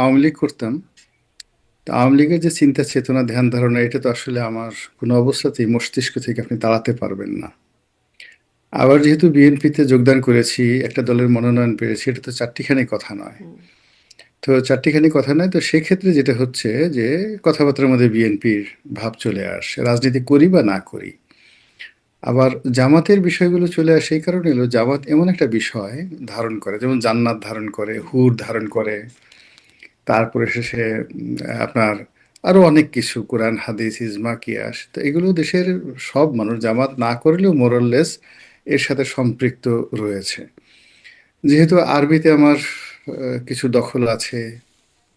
আওয়ামী লীগ করতাম। তো আওয়ামী লীগের যে চিন্তা চেতনা ধ্যান ধারণা এটা তো আসলে আমার কোনো অবস্থাতেই মস্তিষ্ক থেকে আপনি তাড়াতে পারবেন না। আবার যেহেতু বিএনপিতে যোগদান করেছি, একটা দলের মনোনয়ন পেয়েছি, এটা তো চারটিখানি কথা নয়। হুম। তো চারটিখানি কথা নয়, তো সেক্ষেত্রে যেটা হচ্ছে যে কথাবার্তার মধ্যে বিএনপির ভাব চলে আসে, রাজনীতি করি বা না করি। আবার জামাতের বিষয়গুলো চলে আসে এই কারণে এলো, জামাত এমন একটা বিষয় ধারণ করে, যেমন জান্নাত ধারণ করে, হুর ধারণ করে, তারপরে শেষে আপনার আরো অনেক কিছু, কোরআন হাদিস ইজমা কিয়াস, তো এগুলো দেশের সব মানুষ জামাত না করলেও মোরাললেস এর সাথে সম্পৃক্ত রয়েছে। যেহেতু আরবিতে আমার কিছু দখল আছে,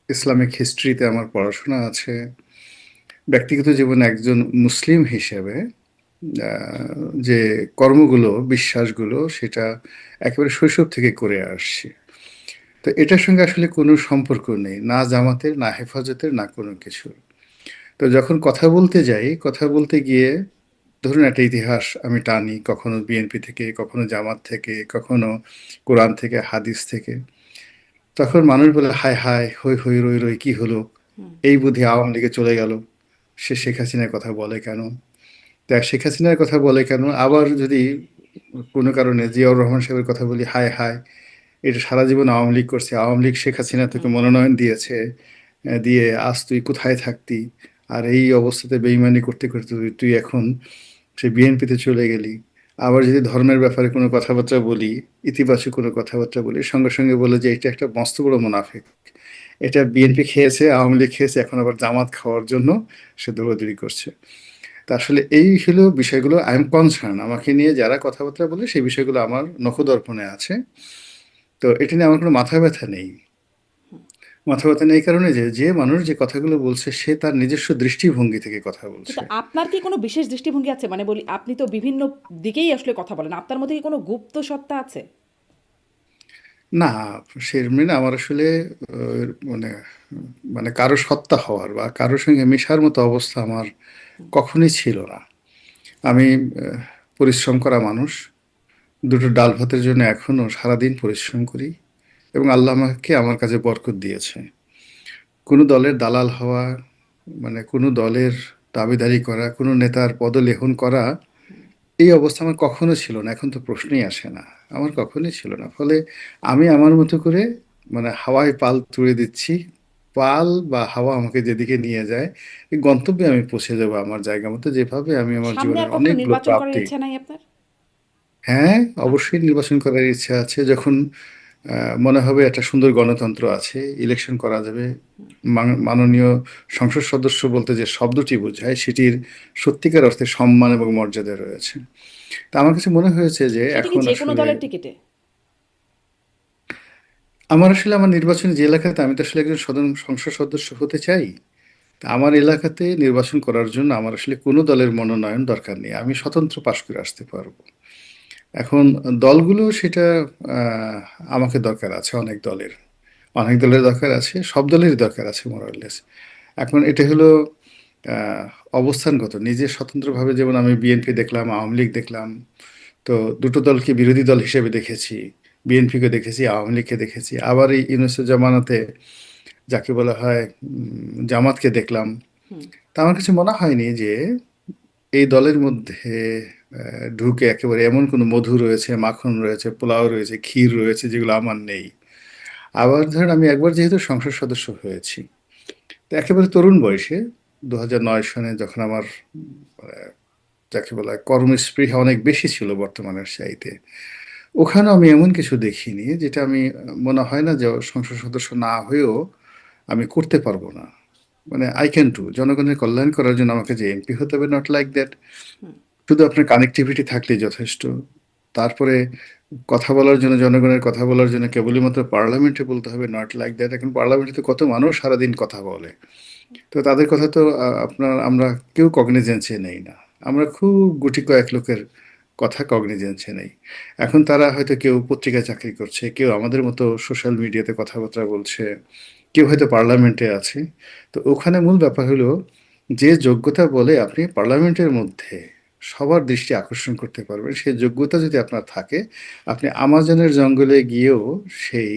ইসলামিক হিস্ট্রিতে আমার পড়াশোনা আছে, ব্যক্তিগত জীবনে একজন মুসলিম হিসেবে যে কর্মগুলো, বিশ্বাসগুলো, সেটা একেবারে শৈশব থেকে করে আসছি। তো এটার সঙ্গে আসলে কোনো সম্পর্ক নেই, না জামাতের, না হেফাজতের, না কোনো কিছুর। তো যখন কথা বলতে যাই, কথা বলতে গিয়ে ধরুন একটা ইতিহাস আমি টানি, কখনো বিএনপি থেকে, কখনো জামাত থেকে, কখনো কোরআন থেকে, হাদিস থেকে, তখন মানুষ বলে হায় হায়, হই হই রই রই, কি হলো, এই বুদ্ধি আওয়ামী লীগে চলে গেল, সে শেখ হাসিনার কথা বলে কেন, তা শেখ হাসিনার কথা বলে কেন। আবার যদি কোনো কারণে জিয়াউর রহমান সাহেবের কথা বলি, হায় হায়, এটা সারা জীবন আওয়ামী লীগ করছে, আওয়ামী লীগ শেখ হাসিনা তোকে হুম। মনোনয়ন দিয়েছে, দিয়ে আজ তুই কোথায় থাকতি, আর এই অবস্থাতে বেইমানি করতে করতে তুই তুই এখন সে বিএনপিতে চলে গেলি। আবার যদি ধর্মের ব্যাপারে কোনো কথাবার্তা বলি, ইতিবাচক কোনো কথাবার্তা বলি, সঙ্গে সঙ্গে বলে যে এটা একটা মস্ত বড় মুনাফিক, এটা বিএনপি খেয়েছে, আওয়ামী লীগ খেয়েছে, এখন আবার জামাত খাওয়ার জন্য সে দৌড়াদৌড়ি করছে। তা আসলে এই হলো বিষয়গুলো, আই এম কনসার্ন, আমাকে নিয়ে যারা কথাবার্তা বলে সেই বিষয়গুলো আমার নখদর্পণে আছে। তো এটা নিয়ে আমার কোনো মাথা ব্যথা নেই। মাথা ব্যথা নেই এই কারণে যে যে মানুষ যে কথাগুলো বলছে সে তার নিজস্ব দৃষ্টিভঙ্গি থেকে কথা বলছে। কিন্তু আপনার কি কোনো বিশেষ দৃষ্টিভঙ্গি আছে? মানে বলি, আপনি তো বিভিন্ন দিকেই আসলে কথা বলেন। আপনার মধ্যে কি কোনো গুপ্ত সত্তা আছে? না, সেরকম না আমার আসলে মানে মানে কারো সত্তা হওয়ার বা কারোর সঙ্গে মেশার মতো অবস্থা আমার কখনোই ছিল না। আমি পরিশ্রম করা মানুষ, দুটো ডাল ভাতের জন্য এখনো সারাদিন পরিশ্রম করি, এবং আল্লাহ আমাকে আমার কাছে বরকত দিয়েছে। কোনো দলের দালাল হওয়া, মানে কোনো দলের দাবিদারি করা, কোনো নেতার পদলেহন করা, এই অবস্থা আমার কখনো ছিল না, এখন তো প্রশ্নই আসে না, আমার কখনোই ছিল না। ফলে আমি আমার মতো করে মানে হাওয়ায় পাল তুলে দিচ্ছি, পাল বা হাওয়া আমাকে যেদিকে নিয়ে যায় এই গন্তব্যে আমি পৌঁছে যাবো আমার জায়গা মতো, যেভাবে আমি আমার সামনে জীবনের আর কখনো অনেকগুলো নির্বাচন করার প্রাপ্তি। ইচ্ছা নাই আপনার? হ্যাঁ, আচ্ছা। অবশ্যই নির্বাচন করার ইচ্ছা আছে, যখন মনে হবে একটা সুন্দর গণতন্ত্র আছে, ইলেকশন করা যাবে, মাননীয় সংসদ সদস্য বলতে যে শব্দটি বোঝায় সেটির সত্যিকার অর্থে সম্মান এবং মর্যাদা রয়েছে। তা আমার কাছে মনে হয়েছে যে সেটা কি এখন যে কোনো আসলে দলের টিকিটে? আমার আসলে আমার নির্বাচনী যে এলাকাতে, আমি তো আসলে একজন সংসদ সদস্য হতে চাই, তা আমার এলাকাতে নির্বাচন করার জন্য আমার আসলে কোনো দলের মনোনয়ন দরকার নেই, আমি স্বতন্ত্র পাশ করে আসতে পারবো। এখন দলগুলো সেটা আহ, আমাকে দরকার আছে, অনেক দলের, অনেক দলের দরকার আছে, সব দলেরই দরকার আছে মোরারলেস। এখন এটা হলো আহ, অবস্থানগত, নিজে স্বতন্ত্রভাবে, যেমন আমি বিএনপি দেখলাম, আওয়ামী লীগ দেখলাম, তো দুটো দলকে বিরোধী দল হিসেবে দেখেছি, বিএনপিকে দেখেছি, আওয়ামী লীগকে দেখেছি, আবার এই ইউনুসের জামানাতে যাকে বলা হয় জামাতকে দেখলাম। তা আমার কাছে মনে হয়নি যে এই দলের মধ্যে ঢুকে একেবারে এমন কোনো মধু রয়েছে, মাখন রয়েছে, পোলাও রয়েছে, ক্ষীর রয়েছে, যেগুলো আমার নেই। আবার ধরেন আমি একবার যেহেতু সংসদ সদস্য হয়েছি, তো একেবারে তরুণ বয়সে 2009 সনে, যখন আমার আহ, যাকে বলা হয় কর্মস্পৃহা অনেক বেশি ছিল বর্তমানের চাইতে, ওখানেও আমি এমন কিছু দেখিনি যেটা আমি মনে হয় না যে সংসদ সদস্য না হয়েও আমি করতে পারবো না। মানে আই ক্যান ডু, জনগণের কল্যাণ করার জন্য আমাকে যে এমপি হতে হবে, নট লাইক দ্যাট। শুধু আপনার কানেক্টিভিটি থাকলেই যথেষ্ট। তারপরে কথা বলার জন্য, জনগণের কথা বলার জন্য কেবলই মাত্র পার্লামেন্টে বলতে হবে, নট লাইক দ্যাট। এখন পার্লামেন্টে তো কত মানুষ সারাদিন কথা বলে, তো তাদের কথা তো আপনার আমরা কেউ কগনিজেন্সে নেই না। আমরা খুব গুটি কয়েক লোকের কথা কগনিজেন্সে নেই। এখন তারা হয়তো কেউ পত্রিকায় চাকরি করছে, কেউ আমাদের মতো সোশ্যাল মিডিয়াতে কথাবার্তা বলছে, কেউ হয়তো পার্লামেন্টে আছে। তো ওখানে মূল ব্যাপার হলো, যে যোগ্যতা বলে আপনি পার্লামেন্টের মধ্যে সবার দৃষ্টি আকর্ষণ করতে পারবেন, সেই যোগ্যতা যদি আপনার থাকে, আপনি আমাজনের জঙ্গলে গিয়েও সেই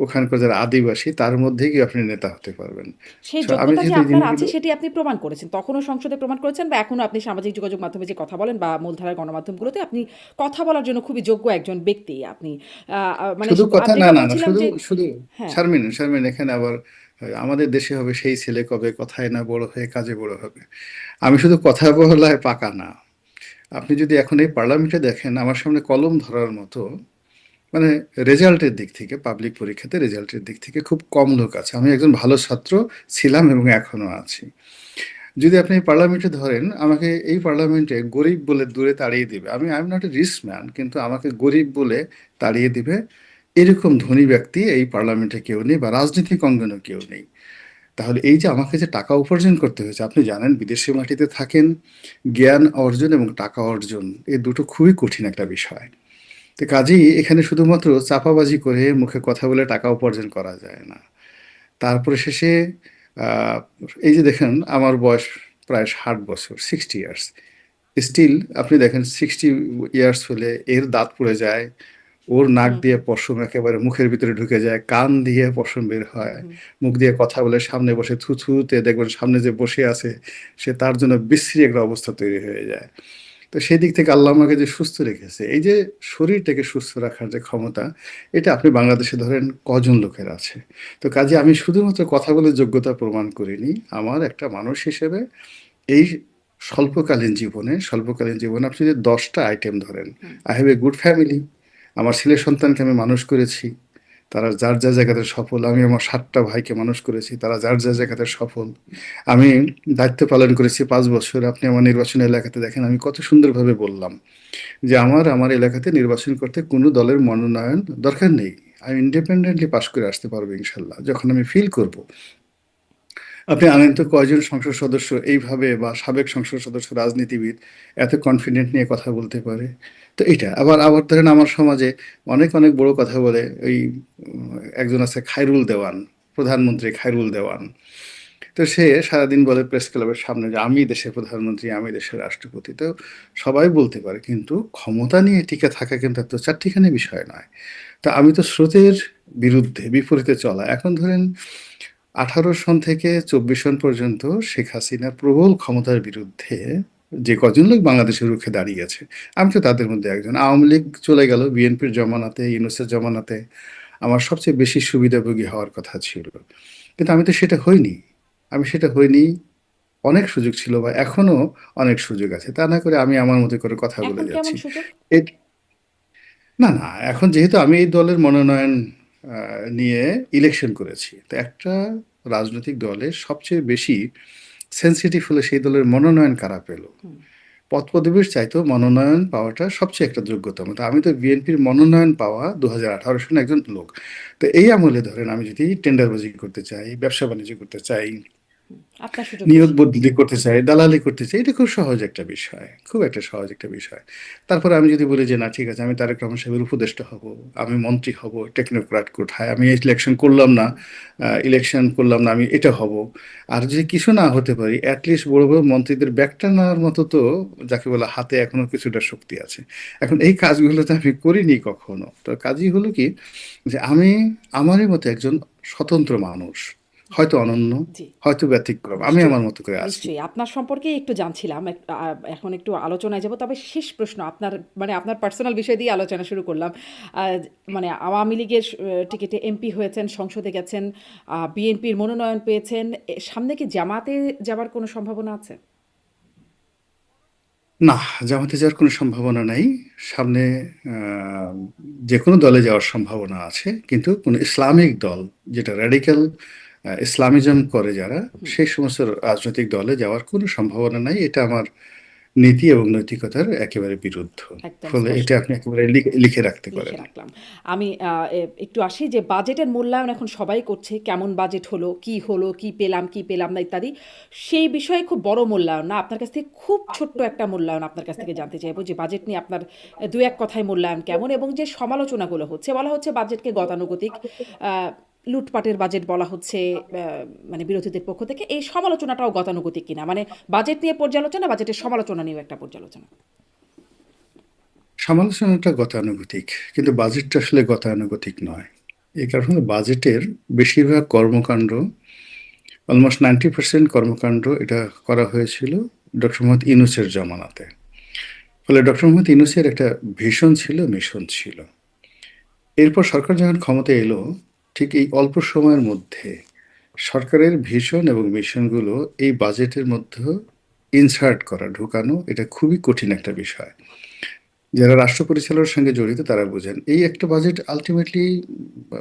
ওখানকার যারা আদিবাসী তার মধ্যেই কি আপনি নেতা হতে পারবেন। সেই সো আমি যোগ্যতা যে যেহেতু এই আপনার আছে জিনিসগুলো সেটি আপনি প্রমাণ করেছেন। তখনও সংসদে প্রমাণ করেছেন বা এখনো আপনি সামাজিক যোগাযোগ মাধ্যমে যে কথা বলেন বা মূলধারার গণমাধ্যমগুলোতে আপনি কথা বলার জন্য খুবই যোগ্য একজন ব্যক্তি। আপনি মানে শুধু কথা না যেটা না না বলছিলাম শুধু যে শুধু হ্যাঁ, শারমিন এখানে আবার আমাদের দেশে হবে সেই ছেলে কবে কথায় না বড় হয়ে কাজে বড় হবে। আমি শুধু কথা বলায় পাকা না। আপনি যদি এখন এই পার্লামেন্টে দেখেন আমার সামনে কলম ধরার মতো মানে রেজাল্টের দিক থেকে পাবলিক পরীক্ষাতে রেজাল্টের দিক থেকে খুব কম লোক আছে। আমি একজন ভালো ছাত্র ছিলাম এবং এখনো আছি। যদি আপনি এই পার্লামেন্টে ধরেন আমাকে এই পার্লামেন্টে গরিব বলে দূরে তাড়িয়ে দিবে, I am not a rich man, কিন্তু আমাকে গরিব বলে তাড়িয়ে দিবে এরকম ধনী ব্যক্তি এই পার্লামেন্টে কেউ নেই বা রাজনৈতিক অঙ্গনেও কেউ নেই। তাহলে এই যে আমাকে যে টাকা উপার্জন করতে হয়েছে, আপনি জানেন বিদেশি মাটিতে থাকেন, জ্ঞান অর্জন এবং টাকা অর্জন এই দুটো খুবই কঠিন একটা বিষয়। তো কাজেই এখানে শুধুমাত্র চাপাবাজি করে মুখে কথা বলে টাকা উপার্জন করা যায় না। তারপরে শেষে আহ, এই যে দেখেন আমার বয়স প্রায় 60 বছর, 60 ইয়ার্স। স্টিল আপনি দেখেন 60 ইয়ার্স হলে এর দাঁত পড়ে যায়, ওর নাক হুম, দিয়ে হুম, পশম একেবারে মুখের ভিতরে ঢুকে যায়, কান দিয়ে পশম বের হুম, হয়, হুম। মুখ দিয়ে কথা বলে, সামনে বসে থুথুতে দেখবেন সামনে যে বসে আছে সে তার জন্য বিশ্রী একটা অবস্থা তৈরি হয়ে যায়। তো সেই দিক থেকে আল্লাহ আমাকে যে সুস্থ রেখেছে, এই যে শরীরটাকে সুস্থ রাখার যে ক্ষমতা, এটা আপনি বাংলাদেশে ধরেন কজন লোকের আছে। তো কাজে আমি শুধুমাত্র কথা বলে যোগ্যতা প্রমাণ করিনি, আমার একটা মানুষ হিসেবে এই স্বল্পকালীন জীবনে আপনি যদি 10টা আইটেম ধরেন, hmm. I have a good family, আমার ছেলে সন্তানকে আমি মানুষ করেছি, তারা যার যা জায়গাতে সফল, আমি আমার 7টা ভাইকে মানুষ করেছি, তারা যার যা জায়গাতে সফল। আমি দায়িত্ব পালন করেছি 5 বছর, আপনি আমার নির্বাচনী এলাকাতে দেখেন আমি কত সুন্দরভাবে বললাম যে আমার এলাকাতে নির্বাচন করতে কোনো দলের মনোনয়ন দরকার নেই, আমি ইন্ডিপেন্ডেন্টলি পাশ করে আসতে পারবো ইনশাল্লাহ যখন আমি ফিল করব। আপনি আনেন তো কয়জন সংসদ সদস্য এইভাবে বা সাবেক সংসদ সদস্য রাজনীতিবিদ এত কনফিডেন্ট নিয়ে কথা বলতে পারে। তো এটা আবার আবার ধরেন আমার সমাজে অনেক অনেক বড় কথা বলে ওই একজন আছে খায়রুল দেওয়ান, প্রধানমন্ত্রী খায়রুল দেওয়ান। তো সে সারাদিন বলে প্রেস ক্লাবের সামনে যে আমি দেশের প্রধানমন্ত্রী, আমি দেশের রাষ্ট্রপতি। তো সবাই বলতে পারে, কিন্তু ক্ষমতা নিয়ে টিকে থাকা কিন্তু এত চারটিখানি বিষয় নয়। তা আমি তো স্রোতের বিরুদ্ধে বিপরীতে চলা। এখন ধরেন 18 সন থেকে 24 সন পর্যন্ত শেখ হাসিনার প্রবল ক্ষমতার বিরুদ্ধে যে কজন লোক বাংলাদেশের রুখে দাঁড়িয়েছে, আমি তো তাদের মধ্যে একজন। আওয়ামী লীগ চলে গেল, বিএনপির জমানাতে, ইউনূসের জমানাতে আমার সবচেয়ে বেশি সুবিধাভোগী হওয়ার কথা ছিল, কিন্তু আমি তো সেটা হইনি। আমি সেটা হইনি। অনেক সুযোগ ছিল বা এখনো অনেক সুযোগ আছে, তা না করে আমি আমার মতো করে কথা বলে এখন কেমন যাচ্ছি। সুযোগ? না, না, এখন যেহেতু আমি এই দলের মনোনয়ন নিয়ে ইলেকশন করেছি, তো একটা রাজনৈতিক দলের সবচেয়ে বেশি সেনসিটিভ হলে সেই দলের মনোনয়ন কারা পেল। হুম। পদ-পদবীর চাইতেও মনোনয়ন পাওয়াটা সবচেয়ে একটা যোগ্যতম। তো আমি তো বিএনপির মনোনয়ন পাওয়া 2018 সনে একজন লোক। তো এই আমলে ধরেন আমি যদি টেন্ডারবাজি করতে চাই, ব্যবসা-বাণিজ্য করতে চাই, আপনার সুযোগ নিয়োগ বেশি। বদলি করতে চাই, দালালি করতে চাই, এটা খুব সহজ একটা বিষয়, খুব একটা সহজ একটা বিষয়। তারপরে আমি যদি বলি যে না ঠিক আছে আমি তারেক রহমান সাহেবের উপদেষ্টা হব, আমি মন্ত্রী হব, টেকনোক্র্যাট কোঠায়, আমি ইলেকশন করলাম না, আমি এটা হব। আর যদি কিছু না হতে পারি, অ্যাটলিস্ট বড় বড় মন্ত্রীদের ব্যাগটা নেওয়ার মতো তো যাকে বলে হাতে এখনো কিছুটা শক্তি আছে। এখন এই কাজগুলো তো আমি করিনি কখনো। তো কাজই হলো কি যে আমি আমারই মতো একজন স্বতন্ত্র মানুষ, হয়তো অনন্য, জি। হয়তো ব্যতিক্রম, আমি নিশ্চয়ই, আমার মতো করে আছি। নিশ্চয়ই। আপনার সম্পর্কেই একটু জানছিলাম। এখন একটু আলোচনায় যাব। তবে শেষ প্রশ্ন আপনার মানে আপনার পার্সোনাল বিষয় দিয়ে আলোচনা শুরু করলাম। আ মানে আওয়ামী লীগের টিকেটে এমপি হয়েছেন, সংসদে গেছেন, বিএনপির মনোনয়ন পেয়েছেন। সামনে কি জামাতে যাবার কোনো সম্ভাবনা আছে? না, জামাতে যাওয়ার কোনো সম্ভাবনা নাই। সামনে আহ, যে কোনো দলে যাওয়ার সম্ভাবনা আছে, কিন্তু কোনো ইসলামিক দল, যেটা র্যাডিক্যাল ইসলামিজম করে যারা, হুম, সেই সমস্ত রাজনৈতিক দলে যাওয়ার কোনো সম্ভাবনা নাই। এটা আমার নীতি এবং নৈতিকতার একেবারে বিরুদ্ধ। একদম ফলে এটা স্পষ্ট। আপনি একেবারে লিখে রাখতে লিখে পারেন। রাখলাম। আমি একটু আসি যে বাজেটের মূল্যায়ন এখন সবাই করছে। কেমন বাজেট হলো, কি পেলাম, কি পেলাম না ইত্যাদি। সেই বিষয়ে খুব বড় মূল্যায়ন না। আপনার কাছ থেকে খুব ছোট্ট একটা মূল্যায়ন আপনার কাছ থেকে জানতে চাইবো যে বাজেট নিয়ে আপনার ২-১ কথায় মূল্যায়ন কেমন? এবং যে সমালোচনাগুলো হচ্ছে, বলা হচ্ছে বাজেটকে গতানুগতিক, আ লুটপাটের বাজেট বলা হচ্ছে মানে বিরোধীদের পক্ষ থেকে। এই সমালোচনাটাও গতানুগতিক কিনা? মানে বাজেট নিয়ে পর্যালোচনা, বাজেটের সমালোচনা নিয়েও একটা পর্যালোচনা। সমালোচনাটা গতানুগতিক, কিন্তু বাজেটটা আসলে গতানুগতিক নয়। এই কারণে বাজেটের বেশিরভাগ কর্মকাণ্ড, অলমোস্ট 90% কর্মকাণ্ড এটা করা হয়েছিল ডক্টর মোহাম্মদ ইউনূসের জমানাতে। ফলে ডক্টর মোহাম্মদ ইউনূসের একটা ভিশন ছিল, মিশন ছিল। এরপর সরকার যখন ক্ষমতায় এলো, ঠিক এই অল্প সময়ের মধ্যে সরকারের ভিশন এবং মিশনগুলো এই বাজেটের মধ্যে ইনসার্ট করা, ঢোকানো, এটা খুবই কঠিন একটা বিষয়। যারা রাষ্ট্র পরিচালনার সঙ্গে জড়িত তারা বোঝেন। এই একটা বাজেট আল্টিমেটলি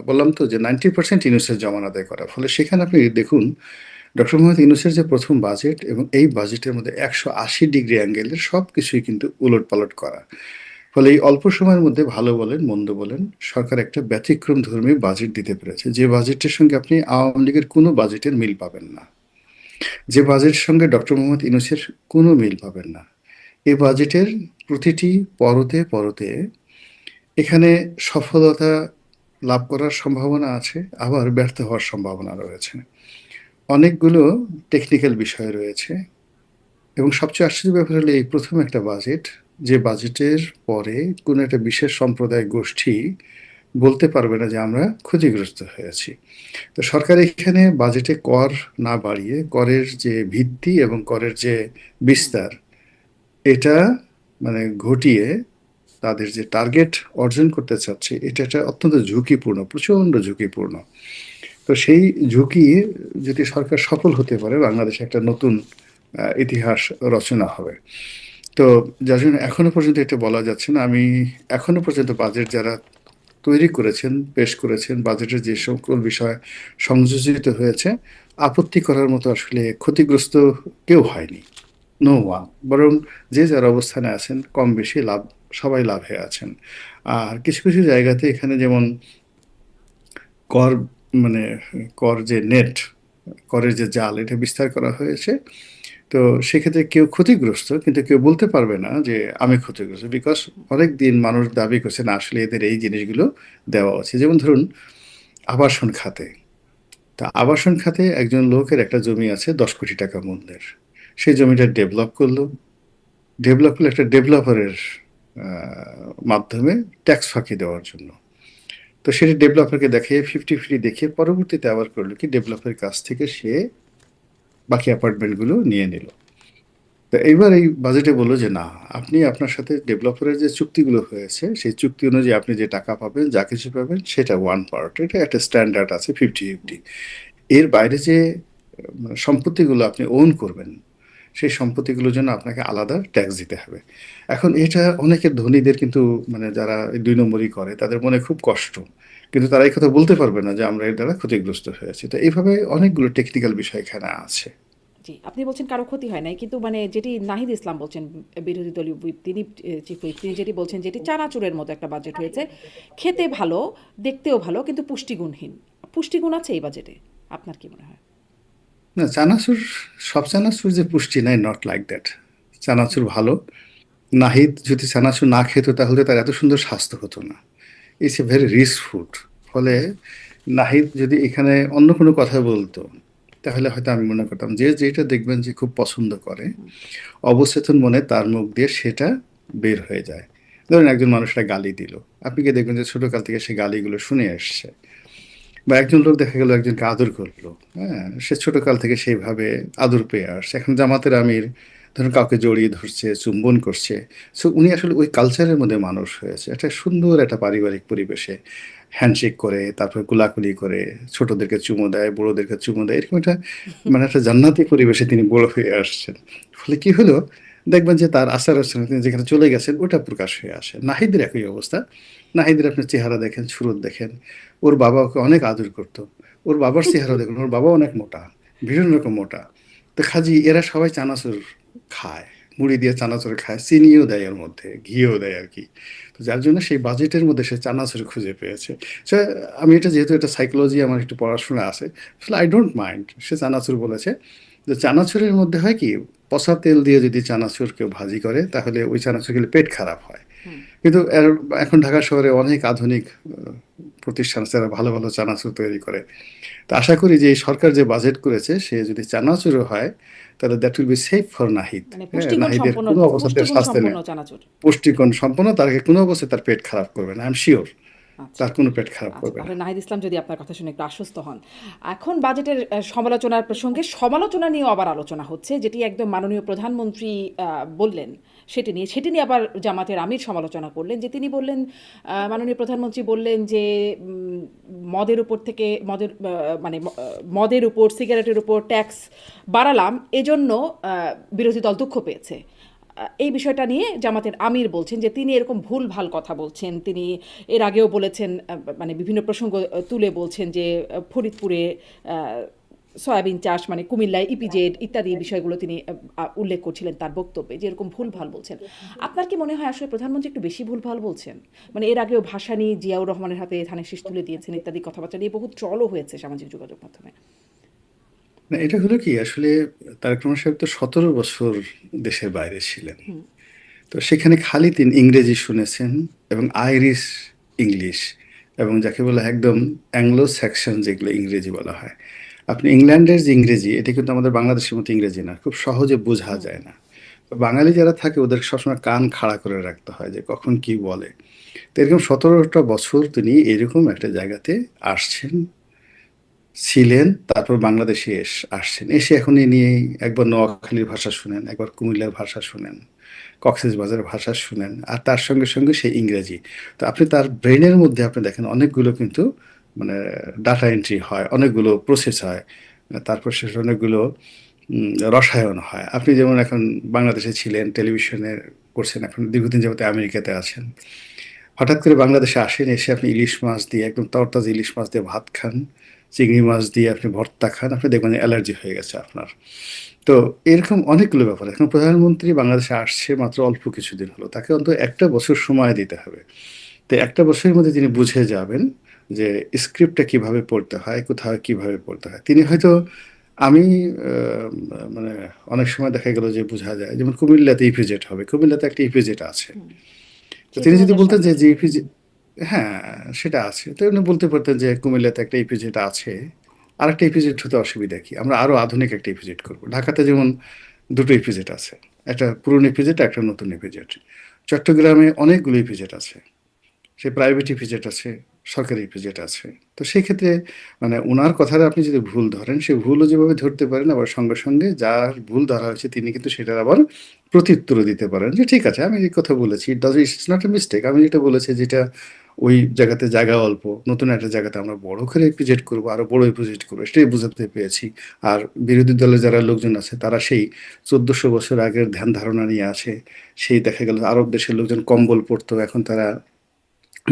বললাম তো যে 90% ইউনূসের জমান আদায় করা। ফলে সেখানে আপনি দেখুন ডক্টর মোহাম্মদ ইউনূসের যে প্রথম বাজেট এবং এই বাজেটের মধ্যে 180 ডিগ্রি অ্যাঙ্গেলের সবকিছুই কিন্তু উলটপালট করা। ফলে এই অল্প সময়ের মধ্যে ভালো বলেন, মন্দ বলেন, সরকার একটা ব্যতিক্রমধর্মী বাজেট দিতে পেরেছে। যে বাজেটের সঙ্গে আপনি আওয়ামী লীগের কোনো বাজেটের মিল পাবেন না। যে বাজেটের সঙ্গে ডক্টর মোহাম্মদ ইউনূসের কোনো মিল পাবেন না। এই বাজেটের প্রতিটি পরতে, পরতে এখানে সফলতা লাভ করার সম্ভাবনা আছে, আবার ব্যর্থ হওয়ার সম্ভাবনা রয়েছে। অনেকগুলো টেকনিক্যাল বিষয় রয়েছে এবং সবচেয়ে আশ্চর্যের ব্যাপার হলো এই প্রথম একটা বাজেট, যে বাজেটের পরে কোনো একটা বিশেষ সম্প্রদায় গোষ্ঠী বলতে পারবে না যে আমরা ক্ষতিগ্রস্ত হয়েছি। তো সরকার এখানে বাজেটে কর না বাড়িয়ে করের যে ভিত্তি এবং করের যে বিস্তার, এটা মানে ঘটিয়ে তাদের যে টার্গেট অর্জন করতে চাচ্ছে, এটা একটা অত্যন্ত ঝুঁকিপূর্ণ, প্রচণ্ড ঝুঁকিপূর্ণ। তো সেই ঝুঁকি যদি সরকার সফল হতে পারে, বাংলাদেশে একটা নতুন ইতিহাস রচনা হবে। তো যার জন্য এখনো পর্যন্ত এটা বলা যাচ্ছে না। আমি এখনো পর্যন্ত বাজেট যারা তৈরি করেছেন, পেশ করেছেন, বাজেটের যে সকল বিষয় সংযোজিত হয়েছে, আপত্তি করার মতো আসলে ক্ষতিগ্রস্ত কেউ হয়নি, নো ওয়ান। বরং যে যার অবস্থানে আছেন কম বেশি লাভ, সবাই লাভে আছেন। আর কিছু কিছু জায়গাতে এখানে যেমন কর মানে কর যে নেট, করের যে জাল, এটা বিস্তার করা হয়েছে। তো সেক্ষেত্রে কেউ ক্ষতিগ্রস্ত, কিন্তু কেউ বলতে পারবে না যে আমি ক্ষতিগ্রস্ত, বিকজ অনেক দিন মানুষ দাবি করছে না আসলে এদের এই জিনিসগুলো দেওয়া উচিত। যেমন ধরুন আবাসন খাতে, তা আবাসন খাতে একজন লোকের একটা জমি আছে 10 কোটি টাকা মূল্যের, সেই জমিটা ডেভেলপ করলো, ডেভেলপ করলে একটা ডেভেলপারের মাধ্যমে ট্যাক্স ফাঁকি দেওয়ার জন্য। তো সেটা ডেভেলপারকে দেখিয়ে 50-50 দেখিয়ে পরবর্তীতে আবার করলো কি, ডেভেলপারের কাছ থেকে সে বাকি অ্যাপার্টমেন্টগুলো নিয়ে নিল। তো এইবার এই বাজেটে বললো যে না, আপনি আপনার সাথে ডেভেলপারের যে চুক্তিগুলো হয়েছে সেই চুক্তি অনুযায়ী আপনি যে টাকা পাবেন, যা কিছু পাবেন, সেটা ওয়ান পার্ট, এটা একটা স্ট্যান্ডার্ড আছে 50-50। এর বাইরে যে সম্পত্তিগুলো আপনি ওন করবেন, সেই সম্পত্তিগুলোর জন্য আপনাকে আলাদা ট্যাক্স দিতে হবে। এখন এটা অনেকের ধনীদের কিন্তু মানে যারা এই 2 নম্বরই করে তাদের মনে খুব কষ্ট, কিন্তু তারা এই কথা বলতে পারবে না যে আমরা এর দ্বারা ক্ষতিগ্রস্ত হয়েছি। তো এইভাবে অনেকগুলো টেকনিক্যাল বিষয় এখানে আছে। জি, আপনি বলছেন কারো ক্ষতি হয় নাই। কিন্তু মানে যেটি নাহিদ ইসলাম বলছেন, বিরোধী দলীয় হুইপ, তিনি চিফ হুইপ, তিনি যেটি বলছেন যেটি চানাচুরের মতো একটা বাজেট হয়েছে। খেতে ভালো, দেখতেও ভালো, কিন্তু পুষ্টিগুণহীন। পুষ্টিগুণ আছে এই বাজেটে? আপনার কি মনে হয়? না, চানাচুর, সব চানাচুর যে পুষ্টি নাই, নট লাইক দ্যাট। চানাচুর ভালো। নাহিদ যদি চানাচুর না খেত তাহলে তার এত সুন্দর স্বাস্থ্য হতো না। It's a very rich food. ফলে নাহিদ যদি এখানে অন্য কোনো কথা বলতো তাহলে হয়তো আমি মনে করতাম যে যেটা দেখবেন যে খুব পছন্দ করে, অবচেতন মনে তার মুখ দিয়ে সেটা বের হয়ে যায়। ধরুন একজন মানুষটা গালি দিল, আপনি কি দেখবেন যে ছোটকাল থেকে সে গালিগুলো শুনে আসছে। বা একজন লোক দেখা গেল একজনকে আদর করলো, হ্যাঁ, সে ছোটকাল থেকে সেইভাবে আদর পেয়ে আসছে। এখন জামাতের আমির ধরুন কাউকে জড়িয়ে ধরছে, চুম্বন করছে, সো উনি আসলে ওই কালচারের মধ্যে মানুষ হয়েছে, একটা সুন্দর একটা পারিবারিক পরিবেশে হ্যান্ডশেক করে, তারপরে কোলাকুলি করে, ছোটদেরকে চুমো দেয়, বুড়োদেরকে চুমো দেয়, এরকম একটা মানে একটা জান্নাতি পরিবেশে তিনি বড় হয়ে আসছেন। ফলে কি হলো, দেখবেন যে তার আচার আচরণ তিনি যেখানে চলে গেছেন ওটা প্রকাশ হয়ে আসে। নাহিদের একই অবস্থা। নাহিদের আপনি চেহারা দেখেন, সুরত দেখেন, ওর বাবা ওকে অনেক আদর করতো। ওর বাবার চেহারা দেখুন, ওর বাবা অনেক মোটা, ভীষণ রকম মোটা। তো কাজী এরা সবাই চানাচুর খায়, মুড়ি দিয়ে চানাচুর খায়, চিনিও দেয় এর মধ্যে, ঘিও দেয় আর কি। তো যার জন্য সেই বাজেটের মধ্যে সে চানাচুর খুঁজে পেয়েছে। সে, আমি এটা যেহেতু এটা সাইকোলজি আমার একটু পড়াশোনা আছে, আসলে আই ডোন্ট মাইন্ড সে চানাচুর বলেছে। যে চানাচুরের মধ্যে হয় কি, পচা তেল দিয়ে যদি চানাচুর কেউ ভাজি করে তাহলে ওই চানাচুর খেলে পেট খারাপ হয়। হুম। কিন্তু এখন ঢাকা শহরে অনেক আধুনিক প্রতিষ্ঠান আছে যারা ভালো ভালো চানাচুর তৈরি করে। তো আশা করি যে এই সরকার যে বাজেট করেছে সে যদি চানাচুরও হয় তাহলে that will be safe for Nahid. মানে হ্যাঁ, পুষ্টিগুণ নাহিদের সম্পন্ন, কোনো অবস্থাতে পুষ্টিগুণ স্বাস্থ্য সম্পন্ন নেই, চানাচুর। পুষ্টিগুণ সম্পন্ন, তার কোনো অবস্থায় তার পেট খারাপ করবে না, আই এম শিওর। আচ্ছা। তার কোনো পেট খারাপ আচ্ছা, করবে না। তাহলে নাহিদ ইসলাম যদি আপনার কথা শুনে একটু আশ্বস্ত হন। এখন বাজেটের সমালোচনার প্রসঙ্গে সমালোচনা নিয়েও আবার আলোচনা হচ্ছে, যেটি একদম মাননীয় প্রধানমন্ত্রী বললেন, সেটি নিয়ে আবার জামাতের আমির সমালোচনা করলেন, যে তিনি বললেন, মাননীয় প্রধানমন্ত্রী বললেন যে মদের উপর থেকে মদের উপর, সিগারেটের উপর ট্যাক্স বাড়ালাম, এজন্য বিরোধী দল দুঃখ পেয়েছে। এই বিষয়টা নিয়ে জামাতের আমির বলছেন যে তিনি এরকম ভুলভাল কথা বলছেন। তিনি এর আগেও বলেছেন, মানে বিভিন্ন প্রসঙ্গ তুলে বলছেন যে ফরিদপুরে সয়াবিন চাষ, মানে কুমিল্লায় ইপিজেড ইত্যাদি বিষয়গুলো তিনি উল্লেখ করছিলেন তার বক্তব্যে, যে এরকম ভুলভাল বলছেন। আপনার কি মনে হয় আসলে প্রধানমন্ত্রী একটু বেশি ভুলভাল বলছেন? মানে এর আগেও ভাসানী জিয়াউর রহমানের হাতে ধানের শীষ তুলে দিয়েছেন ইত্যাদি কথাবার্তা নিয়ে বহু ট্রলও হয়েছে সামাজিক যোগাযোগ মাধ্যমে। না, এটা হলো কি আসলে, তারেক রহমান সাহেব তো 17 বছর দেশের বাইরে ছিলেন। হুম। তো সেখানে খালি তিনি ইংরেজি শুনেছেন, এবং আইরিশ ইংলিশ, এবং যাকে বলা হয় একদম অ্যাংলো স্যাকসন, যেগুলো ইংরেজি বলা হয়। আপনি ইংল্যান্ডের যে ইংরেজি, এটা কিন্তু আমাদের বাংলাদেশের মতো ইংরেজি না, খুব সহজে বোঝা হুম। যায় না। তো বাঙালি যারা থাকে ওদের সবসময় কান খাড়া করে রাখতে হয় যে কখন কি বলে। তো এরকম 17টা বছর তিনি এরকম একটা জায়গাতে আসছেন, ছিলেন, তারপর বাংলাদেশে আসছেন, এসে এখন এ নিয়ে একবার নোয়াখালীর ভাষা শুনেন, একবার কুমিল্লার ভাষা শুনেন, কক্সবাজারের ভাষা শুনেন, আর তার সঙ্গে সঙ্গে সেই ইংরেজি। তো আপনি তার ব্রেনের মধ্যে আপনি দেখেন অনেকগুলো কিন্তু মানে ডাটা এন্ট্রি হয়, অনেকগুলো প্রসেস হয়, তারপর শেষ অনেকগুলো রসায়ন হয়। আপনি যেমন এখন বাংলাদেশে ছিলেন, টেলিভিশনে করছেন, এখন দীর্ঘদিন যাবত আমেরিকাতে আছেন, হঠাৎ করে বাংলাদেশে আসেন, এসে আপনি ইলিশ মাছ দিয়ে, একদম তরতাজা ইলিশ মাছ দিয়ে ভাত খান, চিংড়ি মাছ দিয়ে আপনি ভর্তা খান, আপনি দেখবেন অ্যালার্জি হয়ে গেছে আপনার। তো এরকম অনেকগুলো ব্যাপার। এখন প্রধানমন্ত্রী বাংলাদেশে আসছে মাত্র অল্প কিছুদিন হলো, তাকে অন্তত একটা বছর সময় দিতে হবে। তো একটা বছরের মধ্যে তিনি বুঝে যাবেন যে স্ক্রিপ্টটা কিভাবে পড়তে হয়, কোথাও কিভাবে পড়তে হয়। তিনি হয়তো, আমি মানে অনেক সময় দেখা গেল যে বোঝা যায়, যেমন কুমিল্লাতে ইপিজেড হবে, কুমিল্লাতে একটা ইপিজেড আছে। হুম। তো সেই তিনি যদি বলতেন 2007। যে ইপিজেড, হ্যাঁ সেটা আছে, তো উনি বলতে পারতেন যে কুমিল্লাতে একটা ইপিজেড আছে, আরেকটা ইপিজেড হতে অসুবিধা কি, আমরা আরো আধুনিক একটা ইপিজেড করব। ঢাকাতে যেমন দুটো ইপিজেড আছে, একটা পুরনো ইপিজেড, একটা নতুন ইপিজেড। চট্টগ্রামে অনেকগুলো ইপিজেড আছে, সে প্রাইভেট ইপিজেড আছে, সরকারি ইপিজেড আছে। তো সেই ক্ষেত্রে মানে ওনার কথাটা আপনি যদি ভুল ধরেন, সে ভুলও যেভাবে ধরতে পারেন, আবার সঙ্গে সঙ্গে যার ভুল ধরা হয়েছে তিনি কিন্তু সেটার আবার প্রত্যুত্তর দিতে পারেন, যে ঠিক আছে আমি এই কথা বলেছি, ইটস নট এ মিস্টেক, আমি যেটা বলেছি, যেটা ওই জায়গাতে জায়গা অল্প, নতুন একটা জায়গাতে আমরা বড় করে ইপিজেড করবো, আরো বড় ইপিজেড করবো, সেটাই বোঝাতে পেরেছি। আর বিরোধী দলের যারা লোকজন আছে তারা সেই 1400 বছর আগের ধ্যান ধারণা নিয়ে আছে। সেই দেখা গেল আরব দেশের লোকজন কম্বল পরতো, এখন তারা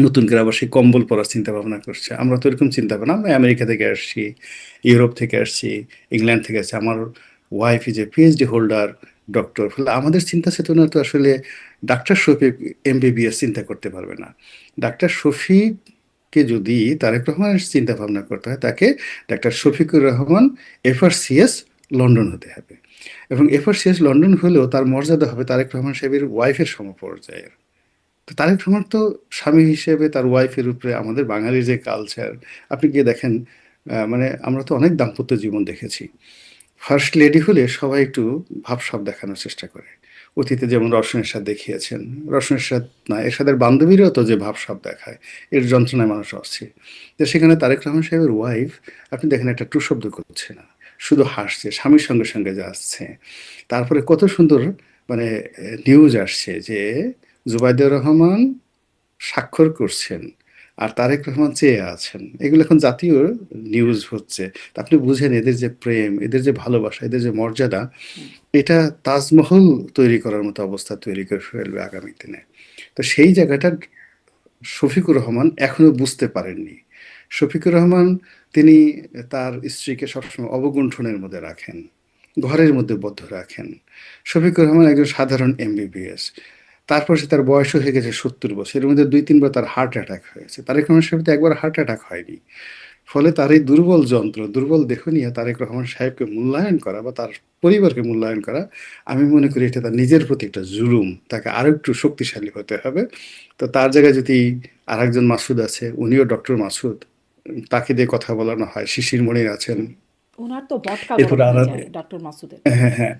নতুন করে আবার সেই কম্বল পরার চিন্তা ভাবনা করছে। আমরা তো এরকম চিন্তা ভাবনা, আমরা আমেরিকা থেকে আসছি, ইউরোপ থেকে আসছি, ইংল্যান্ড থেকে আসছি, আমার wife is a PhD holder, doctor. ফলে আমাদের চিন্তা চেতনা তো আসলে ডাক্তার শফিক এমবিবিএস চিন্তা করতে পারবে না। ডাক্তার শফিককে যদি তারেক রহমানের চিন্তা ভাবনা করতে হয়, তাকে doctor Shafiqur Rahman FRCS London হতে হবে, এবং এফআরসিএস লন্ডন হলেও তার মর্যাদা হবে তারেক রহমান সাহেবের ওয়াইফের সমপর্যায়ের। তো তারেক রহমান তো স্বামী হিসেবে তার ওয়াইফের উপরে, আমাদের বাঙালির যে কালচার, আপনি গিয়ে দেখেন, মানে আমরা তো অনেক দাম্পত্য জীবন দেখেছি। ফার্স্ট লেডি হলে সবাই একটু ভাবসাব দেখানোর চেষ্টা করে। অতীতে যেমন রওশন এরশাদ দেখিয়েছেন, রওশন এরশাদ না, এরশাদের বান্ধবীরাও তো যে ভাবসাব দেখায়, এর যন্ত্রণায় মানুষ আসছে। তো সেখানে তারেক রহমান সাহেবের ওয়াইফ, আপনি দেখেন একটা টু শব্দ করছে না, শুধু হাসছে, স্বামীর সঙ্গে সঙ্গে যাচ্ছে। তারপরে কত সুন্দর মানে নিউজ আসছে যে জুবাইদুর রহমান স্বাক্ষর করছেন আর তারেক রহমান চেয়ে আছেন, এগুলো এখন জাতীয় নিউজ হচ্ছে। তা আপনি বুঝেন এদের যে প্রেম, এদের যে ভালোবাসা, এদের যে মর্যাদা, হুম। এটা তাজমহল তৈরি করার মতো অবস্থা তৈরি করে ফেলবে আগামী দিনে। তো সেই জায়গাটা শফিকুর রহমান এখনো বুঝতে পারেননি। শফিকুর রহমান, তিনি তার স্ত্রীকে সবসময় অবগুণ্ঠনের মধ্যে রাখেন, ঘরের মধ্যে বদ্ধ রাখেন। শফিকুর রহমান একজন সাধারণ এমবিবিএস, তারপর সে তার বয়স হয়ে গেছে 70 বছর, এর মধ্যে 2-3 বার তার হার্ট অ্যাটাক হয়েছে। তারেক রহমান সাহেব তো একবার হার্ট অ্যাটাক হয়নি। ফলে তার এই দুর্বল যন্ত্র, দুর্বল দেহ নিয়ে তারেক রহমান সাহেবকে মূল্যায়ন করা বা তার পরিবারকে মূল্যায়ন করা, আমি মনে করি এটা তার নিজের প্রতি একটা জুলুম। তাকে আরো একটু শক্তিশালী হতে হবে। তো তার জায়গায় যদি আরেকজন মাসুদ আছে, উনিও ডক্টর মাসুদ, তাকে দিয়ে কথা বলানো হয়, শিশির মনির আছেন, হুম। ওনার তো বটকা এরপর গরম আর, হয়ে যায় ডক্টর মাসুদের। হ্যাঁ হ্যাঁ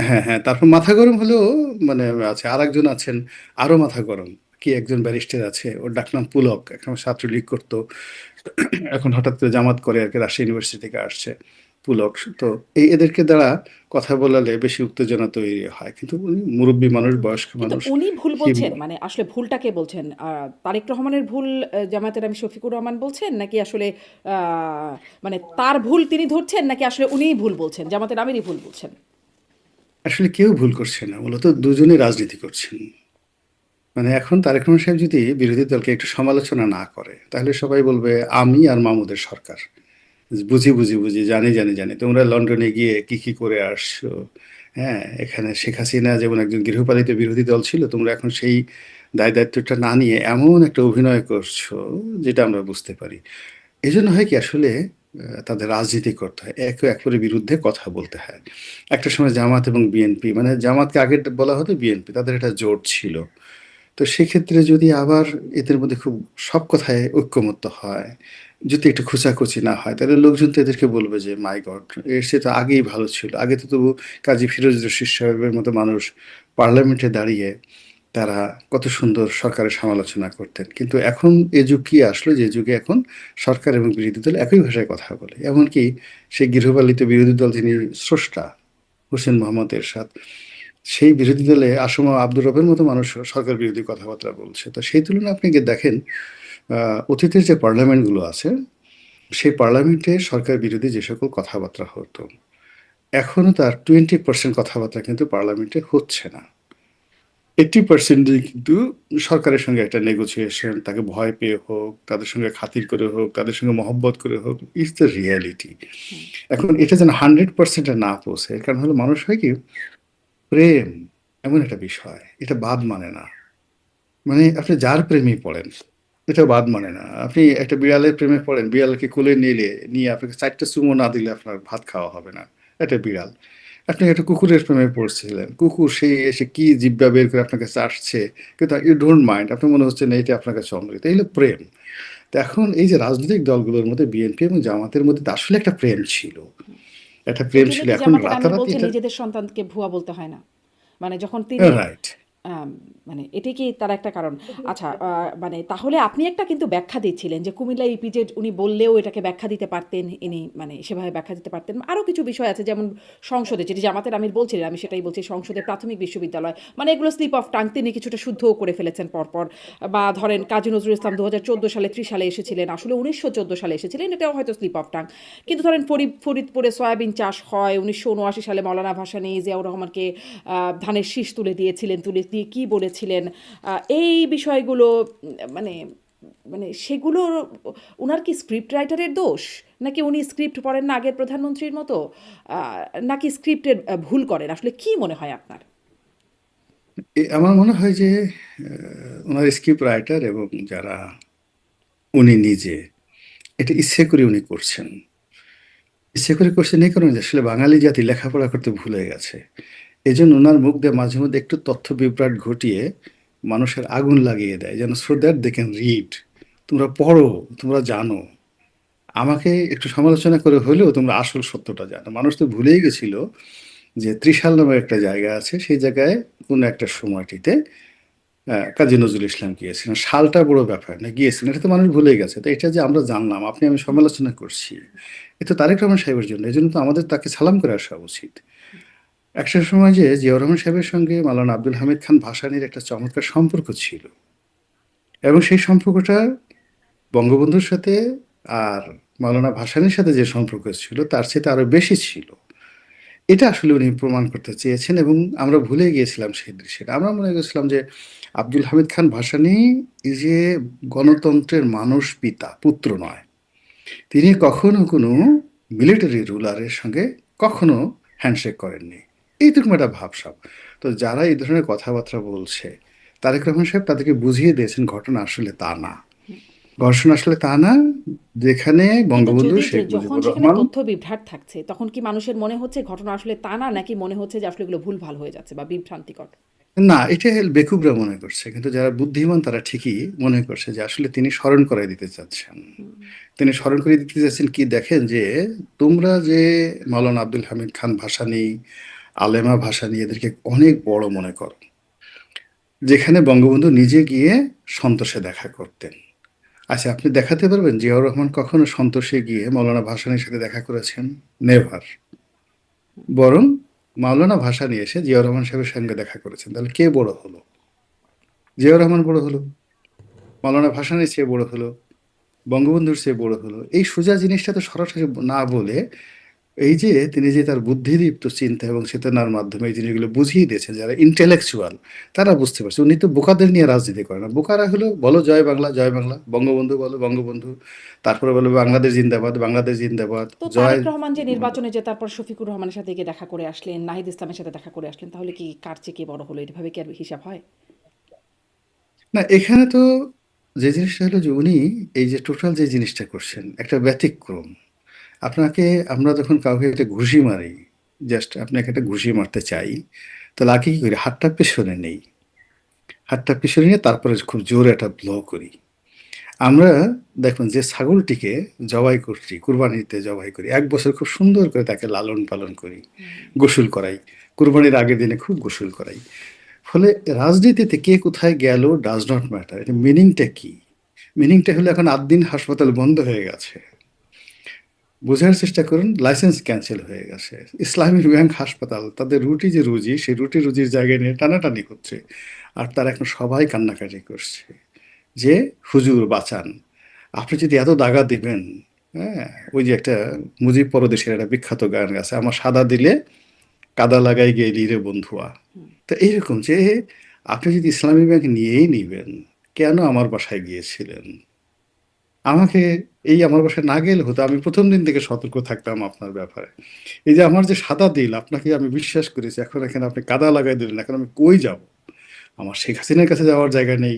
হ্যাঁ হ্যাঁ, তারপর মাথা গরম হলেও মানে আছে, আরেকজন আছেন আরো মাথা গরম, কি একজন ব্যারিস্টার আছে, ওর ডাকনাম পুলক, এখন ছাত্রলীগ করতো, এখন হঠাৎ করে জামাত করে আর কি, রাজশাহী ইউনিভার্সিটি থেকে আসছে পুলক। তো এদেরকে দ্বারা কথা বলালে বেশি উত্তেজনা তৈরি হয়, কিন্তু উনি মুরব্বী মানুষ, বয়স্ক কিন্তু মানুষ। উনি ভুল হি বলছেন, মানে আসলে ভুলটা কে বলছেন? তারেক রহমানের ভুল, জামায়াতের আমি শফিকুর রহমান বলছেন, নাকি আসলে মানে তার ভুল তিনি ধরছেন, নাকি আসলে উনিই ভুল বলছেন, জামাতের আমিরই ভুল বলছেন? আসলে কেউ ভুল করছে না, মূলত দুজনেই রাজনীতি করছেন। মানে এখন তারেক রহমান সাহেব যদি বিরোধী দলকে একটু সমালোচনা না করে, তাহলে সবাই বলবে আমি আর মামুদের সরকার, বুঝি বুঝি বুঝি, জানি জানি জানি, তোমরা লন্ডনে গিয়ে কি কি করে আসছো। হ্যাঁ, এখানে শেখ হাসিনা যেমন একজন গৃহপালিত বিরোধী দল ছিল, তোমরা এখন সেই দায় দায়িত্বটা না নিয়ে এমন একটা অভিনয় করছো, যেটা আমরা বুঝতে পারি। এই জন্য হয় কি, আসলে তাদের রাজনীতি করতে হয়, একে অপরের বিরুদ্ধে কথা বলতে হয়। একটা সময় জামাত এবং বিএনপি, মানে জামাতকে আগে বলা হতো বিএনপি, তাদের একটা জোট ছিল। তো সেক্ষেত্রে যদি আবার এদের মধ্যে খুব সব কথায় ঐক্যমত্য হয়, যদি একটু খোঁচাখুচি না হয়, তাহলে লোকজন তো এদেরকে বলবে যে মাই গড, এর সে তো আগেই ভালো ছিল। আগে তো তবু কাজী ফিরোজ রশিদ সাহেবের মতো মানুষ পার্লামেন্টে দাঁড়িয়ে তারা কত সুন্দর সরকারের সমালোচনা করতেন। কিন্তু এখন এ যুগ কি আসলো, যে যুগে এখন সরকার এবং বিরোধী দল একই ভাষায় কথা বলে। এমনকি সেই গৃহপালিত বিরোধী দল, যিনি স্রষ্টা হোসেন মোহাম্মদ এরশাদ, সেই বিরোধী দলে আসম আব্দুর রবের মতো মানুষ সরকার বিরোধী কথাবার্তা বলছে। তো সেই তুলনায় আপনি গিয়ে দেখেন, অতীতের যে পার্লামেন্টগুলো আছে, সেই পার্লামেন্টে সরকার বিরোধী যে সকল কথাবার্তা হতো, এখনো তার 20% কথাবার্তা কিন্তু পার্লামেন্টে হচ্ছে না। 80% কিন্তু সরকারের সঙ্গে একটা নেগোসিয়েশন, তাকে ভয় পেয়ে হোক, তাদের সঙ্গে খাতির করে হোক, তাদের সঙ্গে মহব্বত করে হোক, ইটস দ্য রিয়ালিটি। হুম। এখন এটা যেন 100% না পৌঁছে, এর কারণ হলো মানুষ হয় কি, প্রেম এমন একটা বিষয়, এটা বাদ মানে না। মানে আপনি যার প্রেমেই পড়েন, এটা বাদ মানে না। আপনি একটা বিড়ালের প্রেমে পড়েন, বিড়ালকে কোলে নিলে নিয়ে আপনাকে 4টা চুমো না দিলে আপনার ভাত খাওয়া হবে না, এটা বিড়াল। আপনি একটা কুকুরের প্রেমে পড়ছিলেন, কুকুর সেই এসে কি জিব্বা বের করে আপনাকে চাটছে, কিন্তু ইউ ডোন্ট মাইন্ড, আপনার মনে হচ্ছে না এটা আপনার কাছে অমৃত। এই হলো প্রেম। তো এখন এই যে রাজনৈতিক দলগুলোর মধ্যে বিএনপি এবং জামাতের মধ্যে তো আসলে একটা প্রেম ছিল, একটা প্রেম এই ছিল। জন্যই কি এখন জামাতের আমির রাতারাতি বলছে এটা নিজেদের সন্তানকে ভুয়া বলতে হয় না? মানে যখন তিনি রাইট। আম মানে এটাই কি তার একটা কারণ? আচ্ছা, মানে তাহলে আপনি একটা কিন্তু ব্যাখ্যা দিচ্ছিলেন যে কুমিল্লা ইপিজেড উনি বললেও এটাকে ব্যাখ্যা দিতে পারতেন, ইনি মানে সেভাবে ব্যাখ্যা দিতে পারতেন। আরও কিছু বিষয় আছে, যেমন সংসদে যেটি জামাতের আমির বলছিলেন, আমি সেটাই বলছি, সংসদে প্রাথমিক বিশ্ববিদ্যালয়, মানে এগুলো স্লিপ অফ টাং, তিনি কিছুটা শুদ্ধও করে ফেলেছেন পরপর। বা ধরেন কাজী নজরুল ইসলাম 2014 সালে 30 সালে এসেছিলেন, আসলে 1914 সালে এসেছিলেন, এটাও হয়তো স্লিপ অফ টাং। কিন্তু ধরেন ফরিদপুরে সয়াবিন চাষ হয়, 1979 সালে মৌলানা ভাসানী জিয়াউর রহমানকে ধানের শীষ তুলে দিয়েছিলেন, তুলে দিয়ে কী বলেছিলেন, এই বিষয়গুলো মানে মানে সেগুলো উনার কি স্ক্রিপ্ট রাইটারের দোষ, নাকি উনি স্ক্রিপ্ট পড়েন না আগের প্রধানমন্ত্রীর মতো, নাকি স্ক্রিপ্টের ভুল করেন, আসলে কি মনে হয় আপনার? আমার মনে হয় যে ওনার স্ক্রিপ্ট রাইটার এবং যারা, উনি নিজে এটা ইচ্ছে করে উনি করছেন। ইচ্ছে করে করছেন এই কারণে যে আসলে বাঙালি জাতি লেখাপড়া করতে ভুলে গেছে। এজন্য উনার মুখ দিয়ে মাঝে মধ্যে একটু তথ্য বিভ্রাট ঘটিয়ে মানুষের আগুন লাগিয়ে দেয়, যেন so that they can read. তোমরা পড়ো, তোমরা জানো। আমাকে একটু সমালোচনা করে হলেও তোমরা আসল সত্যটা জানো। মানুষ তো ভুলেই গেছিল যে ত্রিশাল নামের একটা জায়গা আছে, সেই জায়গায় কোনো একটা সময়টিতে কাজী নজরুল ইসলাম গিয়েছিলেন। সালটা বড় ব্যাপার না, গিয়েছিলেন, এটা তো মানুষ ভুলে গেছে। তো এটা যে আমরা জানলাম, আপনি আমি সমালোচনা করছি, এ তো তারেক রহমান সাহেবের জন্য। এজন্য তো আমাদের তাকে সালাম করে আসা উচিত। একটা সময় যে জিয়াউর রহমান সাহেবের সঙ্গে মাওলানা আব্দুল হামিদ খান ভাসানীর একটা চমৎকার সম্পর্ক ছিল, এবং সেই সম্পর্কটা বঙ্গবন্ধুর সাথে আর মাওলানা ভাসানীর সাথে যে সম্পর্ক ছিল, তার চেয়ে আরো বেশি ছিল। এটা আসলে উনি প্রমাণ করতে চেয়েছেন, এবং আমরা ভুলে গিয়েছিলাম সেই দৃশ্যটা। আমরা মনে করেছিলাম যে আব্দুল হামিদ খান ভাসানী এই যে গণতন্ত্রের মানুষ পিতা, পুত্র নয়। তিনি কখনো কোনো মিলিটারি রুলারের সঙ্গে কখনো হ্যান্ডশেক করেননি। এইরকম একটা ভাবসাব। তো যারা এই ধরনের কথাবার্তা বলছে, তারেক রহমান সাহেব তাদেরকে বুঝিয়ে দিয়েছেন ঘটনা আসলে তা না। ঘটনা আসলে তা না। যেখানে কিন্তু বঙ্গবন্ধু যদি শেখ যখন মুজিবুর সেখানে রহমান, তথ্য বিভ্রাট থাকছে, তখন কি মানুষের মনে হচ্ছে ঘটনা আসলে তা না, নাকি মনে হচ্ছে যে আসলে এগুলো ভুলভাল হয়ে যাচ্ছে বা বিভ্রান্তিকর? না, এটা বেকুবরা মনে করছে, কিন্তু যারা বুদ্ধিমান তারা ঠিকই মনে করছে যে আসলে তিনি স্মরণ করাই দিতে চাচ্ছেন। তিনি স্মরণ করে দিতে চাচ্ছেন কি, দেখেন যে তোমরা যে মাওলানা আব্দুল হামিদ খান ভাসানী, আলেমা ভাসানী, এদেরকে অনেক বড় মনে করো, যেখানে বঙ্গবন্ধু নিজে গিয়ে সন্তোষে দেখা করতেন। আচ্ছা, আপনি দেখাতে পারবেন জিয়াউর রহমান কখনো সন্তোষে গিয়ে মৌলানা ভাসানীর সাথে দেখা করেছেন? নেভার। বরং মাওলানা ভাসানী এসে জিয়াউর রহমান সাহেবের সঙ্গে দেখা করেছেন। তাহলে কে বড় হলো? জিয়াউর রহমান বড় হলো, মৌলানা ভাসানীর চেয়ে বড় হলো, বঙ্গবন্ধুর চেয়ে বড় হলো। এই সোজা জিনিসটা তো সরাসরি না বলে, এই যে তিনি যে তার বুদ্ধিদীপ্ত চিন্তা এবং চেতনার মাধ্যমে এই জিনিসগুলো বুঝিয়ে দিয়েছেন, যারা ইন্টেলেকচুয়াল তারা বুঝতে পারছে। উনি তো বোকাদের নিয়ে রাজনীতি করেন না। বোকারা হলো বলো জয় বাংলা, জয় বাংলা, বঙ্গবন্ধু বলো বঙ্গবন্ধু, তারপরে বলো বাংলাদেশ জিন্দাবাদ, বাংলাদেশ জিন্দাবাদ, তো জয়। তারেক রহমান যে নির্বাচনে যে তারপর শফিকুর রহমানের সাথে গিয়ে দেখা করে আসলেন, নাহিদ ইসলামের সাথে দেখা করে আসলেন, তাহলে কি কার চেয়ে কে বড় হলো, এভাবে কি আর হিসাব হয়? না, এখানে তো যে জিনিসটা হলো যে উনি এই যে টোটাল যে জিনিসটা করছেন একটা ব্যতিক্রম। আপনাকে, আমরা যখন কাউকে একটা ঘুষি মারি, জাস্ট আপনাকে একটা ঘুষি মারতে চাই, তাহলে আগে কি করি? হাতটা পেছনে নেই, হাতটা পেছনে নিয়ে তারপরে খুব জোরে একটা ব্লো করি। আমরা দেখুন যে ছাগলটিকে জবাই করছি, কুরবানিতে জবাই করি, ১ বছর খুব সুন্দর করে তাকে লালন পালন করি, গোসল করাই, কুরবানির আগের দিনে খুব গোসল করাই। ফলে রাজনীতিতে কে কোথায় গেল ডাজ নট ম্যাটার। এটা মিনিংটা কি? মিনিংটা হলো এখন ৮ দিন হাসপাতাল বন্ধ হয়ে গেছে। বোঝার চেষ্টা করুন, লাইসেন্স ক্যান্সেল হয়ে গেছে। ইসলামী ব্যাংক হাসপাতাল, তাদের রুটি যে রুজি, সেই রুটি রুজির জায়গায় নিয়ে টানাটানি হচ্ছে। আর তারা এখন সবাই কান্নাকাটি করছে যে হুজুর বাঁচান। আপনি যদি এত দাগা দিবেন, হ্যাঁ, ওই যে একটা মুজিব পরদেশের একটা বিখ্যাত গান আছে, আমার সাদা দিলে কাদা লাগাই গেলি রে বন্ধুয়া। তো এইরকম যে আপনি যদি ইসলামী ব্যাংক নিয়েই নিবেন, কেন আমার বাসায় গিয়েছিলেন? আমাকে, এই আমার বাসায় না গেলে হতো, আমি প্রথম দিন থেকে সতর্ক থাকতাম আপনার ব্যাপারে। এই যে আমার যে সাদা দিল, আপনাকে আমি বিশ্বাস করেছি, এখন এখানে আপনি কাদা লাগাই দিলেন, এখন আমি কই যাব? আমার শেখ হাসিনার কাছে যাওয়ার জায়গা নেই,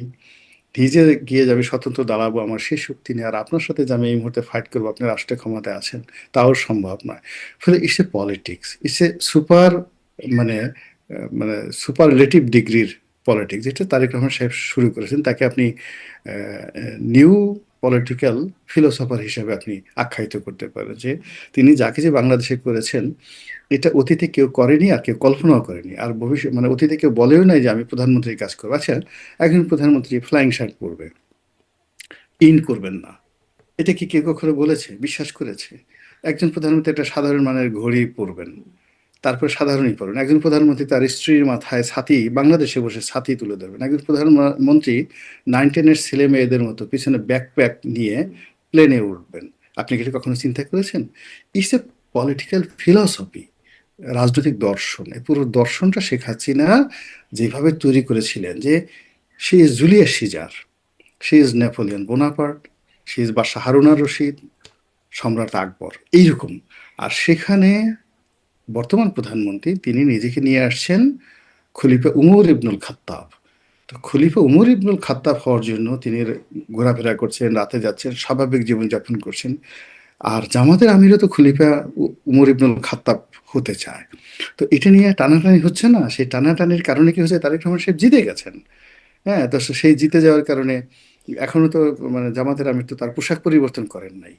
নিজে গিয়ে যাবে স্বতন্ত্র দাঁড়াবো, আমার সেই শক্তি নেই। আর আপনার সাথে যে আমি এই মুহূর্তে ফাইট করবো, আপনি রাষ্ট্রের ক্ষমতায় আছেন, তাও সম্ভব নয়। ফলে it's a politics, it's a super, মানে মানে সুপারলেটিভ ডিগ্রির পলিটিক্স, যেটা তারেক রহমান সাহেব শুরু করেছেন। তাকে আপনি নিউ পলিটিক্যাল ফিলোসফার হিসেবে আপনি আখ্যায়িত করতে পারেন, যে তিনি যা কিছু বাংলাদেশে করেছেন এটা অতীতে কেউ করেনি আর কেউ কল্পনাও করেনি। আর ভবিষ্যৎ মানে অতীতে কেউ বলেও নাই যে আমি প্রধানমন্ত্রীর কাজ করবো। আচ্ছা, একজন প্রধানমন্ত্রী ফ্লাইং শার্ট পরবে, ইন করবেন না, এটা কি কেউ কখনো বলেছে, বিশ্বাস করেছে? একজন প্রধানমন্ত্রী একটা সাধারণ মানের ঘড়ি পরবেন, তারপরে সাধারণই পড়েন। একজন প্রধানমন্ত্রী তার স্ত্রীর মাথায় ছাতি, বাংলাদেশে বসে ছাতি তুলে ধরবেন। একজন প্রধানমন্ত্রী 9-10-এর ছেলে মেয়েদের মতো পিছনে ব্যাকপ্যাক নিয়ে প্লেনে উঠবেন। আপনি কি এটা কখনো চিন্তা করেছেন? ইটস এ পলিটিক্যাল ফিলসফি, রাজনৈতিক দর্শন। এই পুরো দর্শনটা শেখ হাসিনা যেভাবে তৈরি করেছিলেন, যে she is Julius Caesar, she is Napoleon Bonaparte, she is বাদশাহ হারুন আর রশিদ, সম্রাট আকবর, এইরকম। আর সেখানে বর্তমান প্রধানমন্ত্রী তিনি নিজেকে নিয়ে আসছেন খলিফা উমর ইবনুল খাত্তাব। তো খলিফা উমর ইবনুল খাত্তাব হওয়ার জন্য তিনি ঘোরাফেরা করছেন, রাতে যাচ্ছেন, স্বাভাবিক জীবনযাপন করছেন। আর জামাতের আমিরও তো খলিফা উমর ইবনুল খাত্তাব হতে চায়। তো এটা নিয়ে টানাটানি হচ্ছে না? সেই টানাটানির কারণে কি হচ্ছে, তারেক রহমান সাহেব জিতে গেছেন। হ্যাঁ, তো সেই জিতে যাওয়ার কারণে এখনো তো মানে জামাতের আমির তো তার পোশাক পরিবর্তন করেন নাই,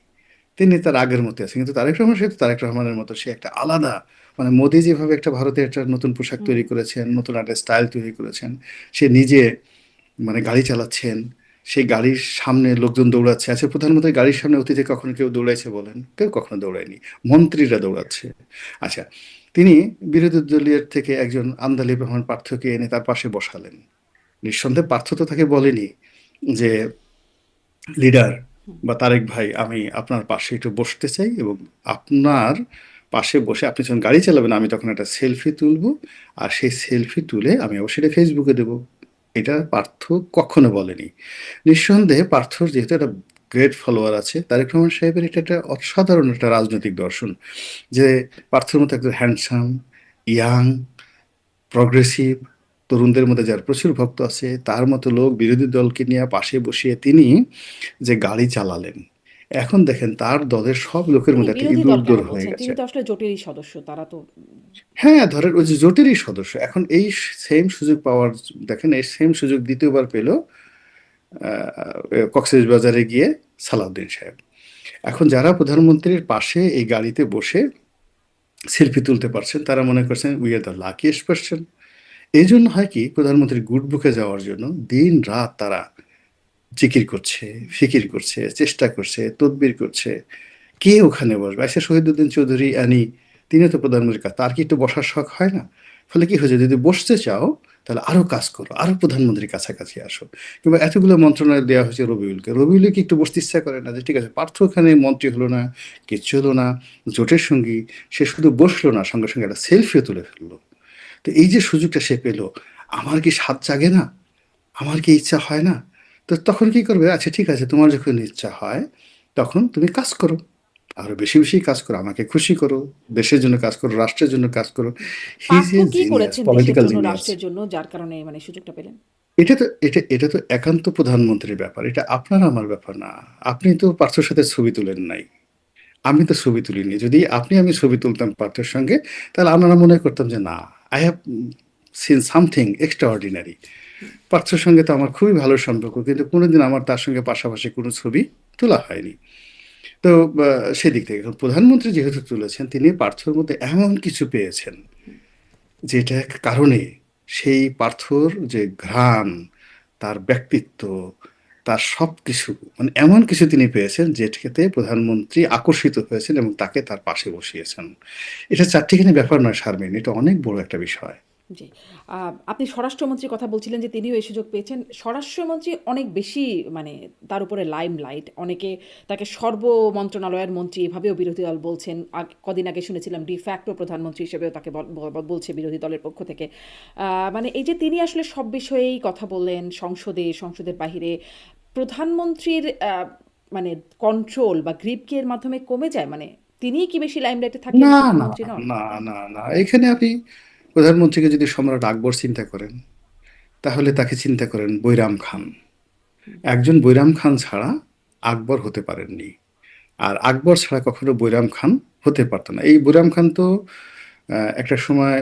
তিনি তার আগের মতো আছেন। কিন্তু তারেক রহমান সাহেব তারেক রহমানের মতো, সে একটা আলাদা, মানে মোদি যেভাবে একটা ভারতে একটা নতুন পোশাক তৈরি করেছেন, নতুন একটা স্টাইল তৈরি করেছেন, সে নিজে মানে গাড়ি চালাচ্ছেন, সেই গাড়ির সামনে লোকজন দৌড়াচ্ছে। আচ্ছা, প্রধানমন্ত্রী গাড়ির সামনে অতীতে কখনো কেউ দৌড়াইছে বলেন? কেউ কখনো দৌড়ায়নি, মন্ত্রীরা দৌড়াচ্ছে। আচ্ছা, তিনি বিরোধী দলীয় থেকে একজন আন্দালিব রহমান পার্থকে এনে তার পাশে বসালেন। নিঃসন্দেহে পার্থ তো তাকে বলেনি যে লিডার বা তারেক ভাই, আমি আপনার পাশে একটু বসতে চাই, এবং আপনার পাশে বসে আপনি যখন গাড়ি চালাবেন আমি তখন একটা সেলফি তুলবো, আর সেই সেলফি তুলে আমি অবশ্যই এটা ফেসবুকে দেবো। এটা পার্থ কখনো বলেনি। নিঃসন্দেহে পার্থর যেহেতু একটা গ্রেট ফলোয়ার আছে, তারেক রহমান সাহেবের এটা একটা অসাধারণ একটা রাজনৈতিক দর্শন, যে পার্থর মতো একজন হ্যান্ডসাম, ইয়াং, প্রগ্রেসিভ, তরুণদের মধ্যে যার প্রচুর ভক্ত আছে, তার মতো লোক বিরোধী দলকে নিয়ে পাশে বসিয়ে তিনি যে গাড়ি চালালেন, এখন দেখেন তার দলের সব লোকের তিনি মধ্যে একটা বিরোধী দল কেন ইদুরদৌর হয়ে বলছেন? গেছে। তিনি তো আসলে জোটেরই সদস্য, তারা তো। হ্যাঁ, ধরেন ওই যে জোটেরই সদস্য, এখন এই সেম সুযোগ পাওয়ার, দেখেন এই সেম সুযোগ দ্বিতীয়বার পেল কক্সবাজারে গিয়ে সালাউদ্দিন সাহেব। এখন যারা প্রধানমন্ত্রীর পাশে এই গাড়িতে বসে সেলফি তুলতে পারছেন, তারা মনে করছেন we are the luckiest person. এই জন্য হয় কি, প্রধানমন্ত্রী গুড বুকে যাওয়ার জন্য দিন রাত তারা জিকির করছে, ফিকির করছে, চেষ্টা করছে, তদবির করছে। কে ওখানে বসবে? আচ্ছা, শহীদুদ্দিন চৌধুরী আনি, তিনি তো প্রধানমন্ত্রীর কাছে, তার কি একটু বসার শখ হয় না? ফলে কি হয়েছে, যদি বসতে চাও তাহলে আরো কাজ করো, আরো প্রধানমন্ত্রীর কাছাকাছি আসো। কিংবা এতগুলো মন্ত্রণালয় দেওয়া হয়েছে রবিউলকে, রবিউল কি একটু বসতে ইচ্ছা করে না যে ঠিক আছে পার্থ ওখানে মন্ত্রী হলো না, কিচ্ছু হলো না, জোটের সঙ্গী, সে শুধু বসলো না, সঙ্গে সঙ্গে একটা সেলফিও তুলে ফেললো। তো এই যে সুযোগটা সে পেলো, আমার কি স্বাদ জাগে না? আমার কি ইচ্ছা হয় না? তো তখন কি করবে, আচ্ছা ঠিক আছে, তোমার যখন ইচ্ছা হয় তখন তুমি কাজ করো, আরো বেশি বেশি কাজ করো, আমাকে খুশি করো, দেশের জন্য কাজ করো, রাষ্ট্রের জন্য কাজ করো। হি ইজ পার্থ এ কি জিনিয়াস, করেছেন দেশের পলিটিক্যাল জন্য, জিনিয়াস। রাষ্ট্রের জন্য, যার কারণে মানে সুযোগটা পেলেন? এটা তো একান্ত প্রধানমন্ত্রীর ব্যাপার, এটা আপনার আমার ব্যাপার না। আপনি তো পার্থর সাথে ছবি তুলেন নাই, আমি তো ছবি তুলিনি। যদি আমি ছবি তুলতাম পার্থের সঙ্গে, তাহলে আমরা মনে করতাম যে না, I have seen something extraordinary. পার্থর সঙ্গে তো আমার খুবই ভালো সম্পর্ক, কিন্তু কোনোদিন আমার তার সঙ্গে পাশাপাশি কোনো ছবি তোলা হয়নি। তো সেদিক থেকে এখন প্রধানমন্ত্রী যেহেতু তুলেছেন, তিনি পার্থর মধ্যে এমন কিছু পেয়েছেন যেটার কারণে সেই পার্থর যে ঘ্রাণ, তার ব্যক্তিত্ব, তার সব কিছু, মানে এমন কিছু তিনি পেয়েছেন যেটাতে প্রধানমন্ত্রী আকর্ষিত হয়েছেন এবং তাকে তার পাশে বসিয়েছেন। এটা চারটিখানি ব্যাপার নয় শারমিন, এটা অনেক বড় একটা বিষয়। জি। আপনি স্বরাষ্ট্রমন্ত্রীর কথা বলছিলেন যে তিনিও এই সুযোগ পেয়েছেন। স্বরাষ্ট্রমন্ত্রী অনেক বেশি মানে তার উপরে লাইমলাইট। অনেকে তাকে সর্ব মন্ত্রণালয়ের মন্ত্রী এভাবেও বিরোধী দল বলছেন। কদিন আগে শুনেছিলাম ডি ফ্যাক্টো প্রধানমন্ত্রী হিসেবেও তাকে বলছে বিরোধী দলের পক্ষ থেকে। মানে এই যে তিনি আসলে সব বিষয়েই কথা বললেন সংসদে, সংসদের বাহিরে। প্রধানমন্ত্রীর মানে কন্ট্রোল বা গ্রিপ কি এর মাধ্যমে কমে যায়? মানে তিনিই কি বেশি লাইমলাইটে থাকেন, না, না, প্রধানমন্ত্রী নন? না, না, না, এখানে আপনি প্রধানমন্ত্রীকে যদি সম্রাট আকবর চিন্তা করেন, তাহলে তাকে চিন্তা করেন বৈরাম খান। একজন বৈরাম খান ছাড়া আকবর হতে পারেননি, আর আকবর ছাড়া কখনো বৈরাম খান হতে পারত না। এই বৈরাম খান তো একটা সময়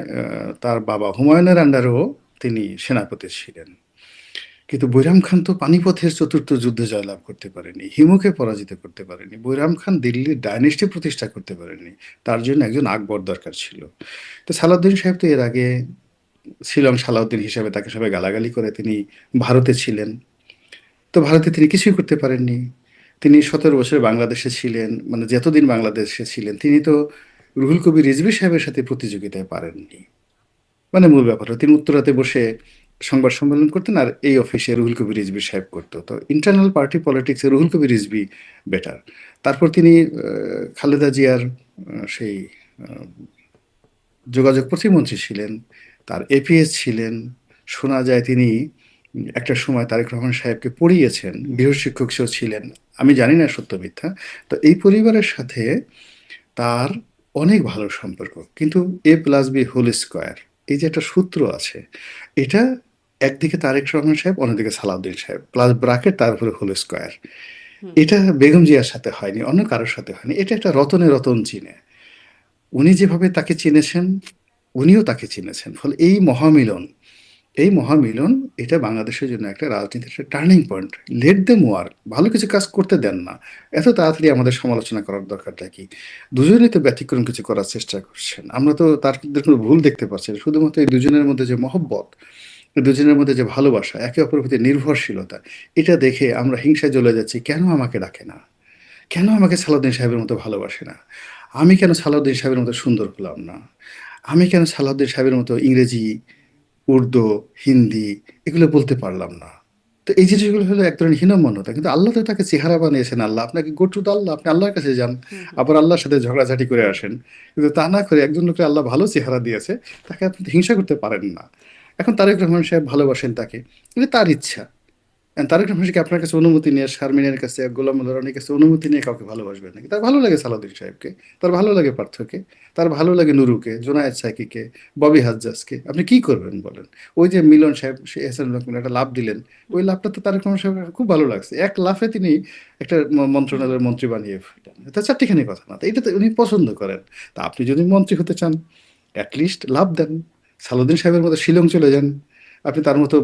তার বাবা হুমায়ুনের আন্ডারেও তিনি সেনাপতি ছিলেন। কিন্তু বৈরাম খান তো পানিপথের চতুর্থ যুদ্ধে জয়লাভ করতে পারেনি, হিমুকে পরাজিত করতে পারেনি, বৈরাম খান দিল্লির ডাইনেস্টি প্রতিষ্ঠা করতে পারেনি। তার জন্য একজন আকবর দরকার ছিল। তো সালাউদ্দিন সাহেব তো এর আগে ছিলেন সালাউদ্দিন হিসেবে, তাকে সবাই গালাগালি করে, তিনি ভারতে ছিলেন। তো ভারতে তিনি কিছুই করতে পারেননি। তিনি 17 বছর বাংলাদেশে ছিলেন, মানে যতদিন বাংলাদেশে ছিলেন তিনি তো রুহুল কবির রিজভী সাহেবের সাথে প্রতিযোগিতায় পারেননি। মানে মূল ব্যাপার হলো, তিনি উত্তরাতে বসে সংবাদ সম্মেলন করতেন, আর এই অফিসে রুহুল কবির রিজভী সাহেব করতো। তো ইন্টারনাল পার্টি পলিটিক্সে রুহুল কবির রিজভী বেটার। তারপর তিনি খালেদা জিয়ার সেই আহ, যোগাযোগ প্রতিমন্ত্রী ছিলেন, তার এপিএস ছিলেন। শোনা যায় তিনি একটা সময় তারেক রহমান সাহেবকে পড়িয়েছেন, গৃহশিক্ষক সেও ছিলেন। আমি জানি না সত্য মিথ্যা। তো এই পরিবারের সাথে তার অনেক ভালো সম্পর্ক। কিন্তু A+B² এই যে একটা সূত্র আছে, এটা একদিকে তারেক রহমান সাহেব, অন্যদিকে সালাউদ্দিন সাহেব, প্লাস ব্রাকেট, তার উপরে হোল স্কোয়ার। হুম। এটা বেগম জিয়ার সাথে হয়নি, অন্য কারোর সাথে হয়নি। এটা একটা রতনে রতন চিনে। উনি যেভাবে তাকে চিনেছেন, উনিও তাকে চিনেছেন। ফলে এই মহামিলন এটা বাংলাদেশের জন্য একটা রাজনীতির একটা turning point. Let them work, ভালো কিছু কাজ করতে দেন না, এত তাড়াতাড়ি আমাদের সমালোচনা করার দরকারটা কি? দুজনেই তো ব্যতিক্রম কিছু করার চেষ্টা করছেন, আমরা তো তার মধ্যে কোনো ভুল দেখতে পাচ্ছি না। শুধুমাত্র এই দুজনের মধ্যে যে মহব্বত, এই দুজনের মধ্যে যে ভালোবাসা, একে অপরের প্রতি নির্ভরশীলতা, এটা দেখে আমরা হিংসায় জ্বলে যাচ্ছি। কেন আমাকে ডাকে না? কেন আমাকে সালাউদ্দিন সাহেবের মতো ভালোবাসে না? আমি কেন সালাউদ্দিন সাহেবের মতো সুন্দর হলাম না? আমি কেন সালাউদ্দিন সাহেবের মতো ইংরেজি, উর্দু, হিন্দি এগুলো বলতে পারলাম না? তো এই জিনিসগুলো হলো এক ধরনের হীনমন্যতা। কিন্তু আল্লাহ তো তাকে চেহারা বানিয়েছেন। আল্লাহ আপনাকে গো টু দ্য আল্লাহ, আপনি আল্লাহর কাছে যান, হুম, হুম। আবার আল্লাহর সাথে ঝগড়াঝাটি করে আসেন। কিন্তু তা না করে একজন লোককে আল্লাহ ভালো চেহারা দিয়েছে, তাকে আপনি হিংসা করতে পারেন না। এখন তারেক রহমান সাহেব ভালোবাসেন তাকে, এটা তার ইচ্ছা। তারেক রহমান কি আপনার কাছে অনুমতি নিয়ে, শারমিনের কাছে, গোলাম মোল্লা রানীর কাছে অনুমতি নিয়ে কাউকে ভালোবাসবেন নাকি? তার ভালো লাগে সালাউদ্দিন সাহেবকে, তার ভালো লাগে পার্থকে, তার ভালো লাগে নুরুকে, জোনায়েদ সাকিকে, ববি হাজ্জাজকে। আপনি কি করবেন বলেন? ওই যে মিলন সাহেব, সে এহসান একটা লাভ দিলেন, ওই লাভটা তো তারেক রহমান সাহেবের খুব ভালো লাগছে। এক লাফে তিনি একটা মন্ত্রণালয়ের মন্ত্রী বানিয়ে ফেললেন। তা চারটিখানি কথা না, তো এটা তো উনি পছন্দ করেন। তা আপনি যদি মন্ত্রী হতে চান, অ্যাটলিস্ট লাভ দেন, সালাউদ্দিন সাহেবের মতো শিলং চলে যান, আপনি তার মতো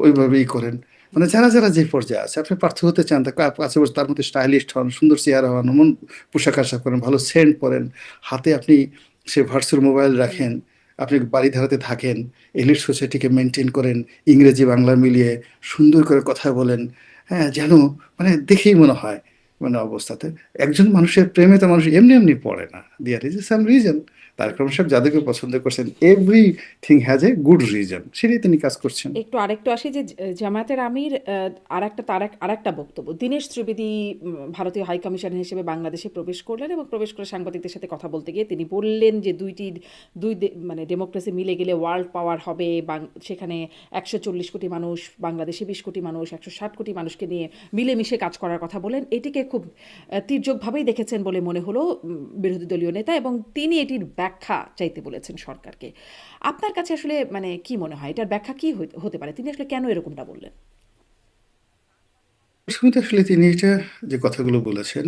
ওইভাবেই করেন। মানে যারা যারা যে পর্যায়ে আছে, আপনি পার্থ হতে চান, তার কাছে বসে তার মধ্যে স্টাইলিস্ট হন, সুন্দর চেহারা হন, এমন পোশাক আশাক করেন, ভালো সেন্ট পরেন, হাতে আপনি সে ভার্চুয়াল মোবাইল রাখেন, আপনি বারিধারাতে থাকেন, এলিট সোসাইটিকে মেনটেন করেন, ইংরেজি বাংলা মিলিয়ে সুন্দর করে কথা বলেন। হ্যাঁ, যেন মানে দেখেই মনে হয় মানে অবস্থাতে একজন মানুষের প্রেমে তো মানুষ এমনি এমনি পড়ে না। There is some reason. Tarique Rahman সাহেব যাদেরকে পছন্দ করছেন, everything has a good reason, সেটাই তিনি কাজ করছেন। একটু আরেকটু আসি যে জামায়াতের আমির আরেকটা বক্তব্য, দীনেশ ত্রিবেদী ভারতীয় হাই কমিশনার হিসেবে বাংলাদেশে প্রবেশ করলেন এবং প্রবেশ করে সাংবাদিকদের সাথে কথা বলতে গিয়ে তিনি বললেন যে মানে ডেমোক্রেসি মিলে গেলে ওয়ার্ল্ড পাওয়ার হবে, সেখানে 140 কোটি মানুষ, বাংলাদেশে 20 কোটি মানুষ, 160 কোটি মানুষকে নিয়ে মিলেমিশে কাজ করার কথা বলেন। এটিকে খুব তীর্যকভাবেই দেখেছেন বলে মনে হলো বিরোধী দলীয় নেতা, এবং তিনি এটির ব্যাখ্যা চাইতে বলেছেন সরকারকে। আপনার কাছে আসলে মানে কি মনে হয় এটার ব্যাখ্যা কি হতে পারে? তিনি আসলে কেন এরকমটা বললেন? প্রথমত আসলে তিনি এটা যে কথাগুলো বলেছেন,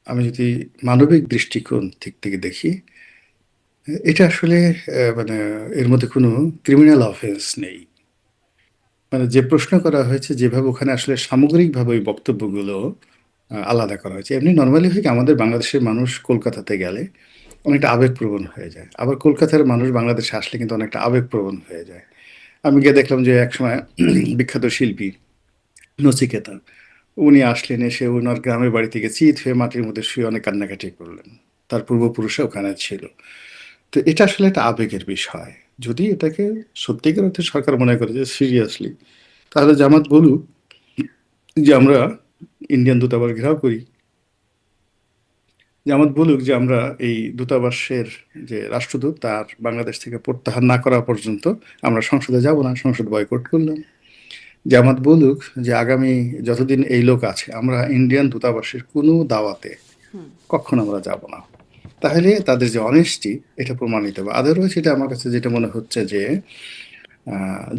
আমি যদি মানবিক দৃষ্টিকোণ দিক থেকে দেখি, এটা আসলে মানে এর মধ্যে কোনো ক্রিমিনাল অফেন্স নেই। মানে যে প্রশ্ন করা হয়েছে, যেভাবে ওখানে আসলে সামগ্রিকভাবে ওই বক্তব্যগুলো আলাদা করা হয়েছে। এমনি নরমালি হয় কি, আমাদের বাংলাদেশের মানুষ কলকাতাতে গেলে অনেকটা আবেগপ্রবণ হয়ে যায়। আবার কলকাতার মানুষ বাংলাদেশে আসলে কিন্তু অনেকটা আবেগপ্রবণ হয়ে যায়। আমি গিয়ে দেখলাম যে একসময় বিখ্যাত শিল্পী নচিকেতা, উনি আসলেন, এসে ওনার গ্রামের বাড়ি থেকে চিত হয়ে মাটির মধ্যে শুয়ে অনেক কান্নাকাটি করলেন। তার পূর্বপুরুষরা ওখানে ছিল। তো এটা আসলে একটা আবেগের বিষয়। যদি এটাকে সত্যিকার অর্থে সরকার মনে করে যে সিরিয়াসলি, তাহলে জামাত বলুক যে আমরা ইন্ডিয়ান দূতাবাস ঘেরাও করি। জামাত বলুক যে আমরা এই দূতাবাসের যে রাষ্ট্রদূত তার বাংলাদেশ থেকে প্রত্যাহার না করা পর্যন্ত আমরা সংসদে যাব না, সংসদ বয়কট করলাম। জামাত বলুক যে আগামী যতদিন এই লোক আছে আমরা ইন্ডিয়ান দূতাবাসের কোনো দাওয়াতে হুম। কখনো আমরা যাব না। তাহলে তাদের যে অনেস্টি এটা প্রমাণিত হবে। আদারওয়াইজ এটা আমার কাছে যেটা মনে হচ্ছে যে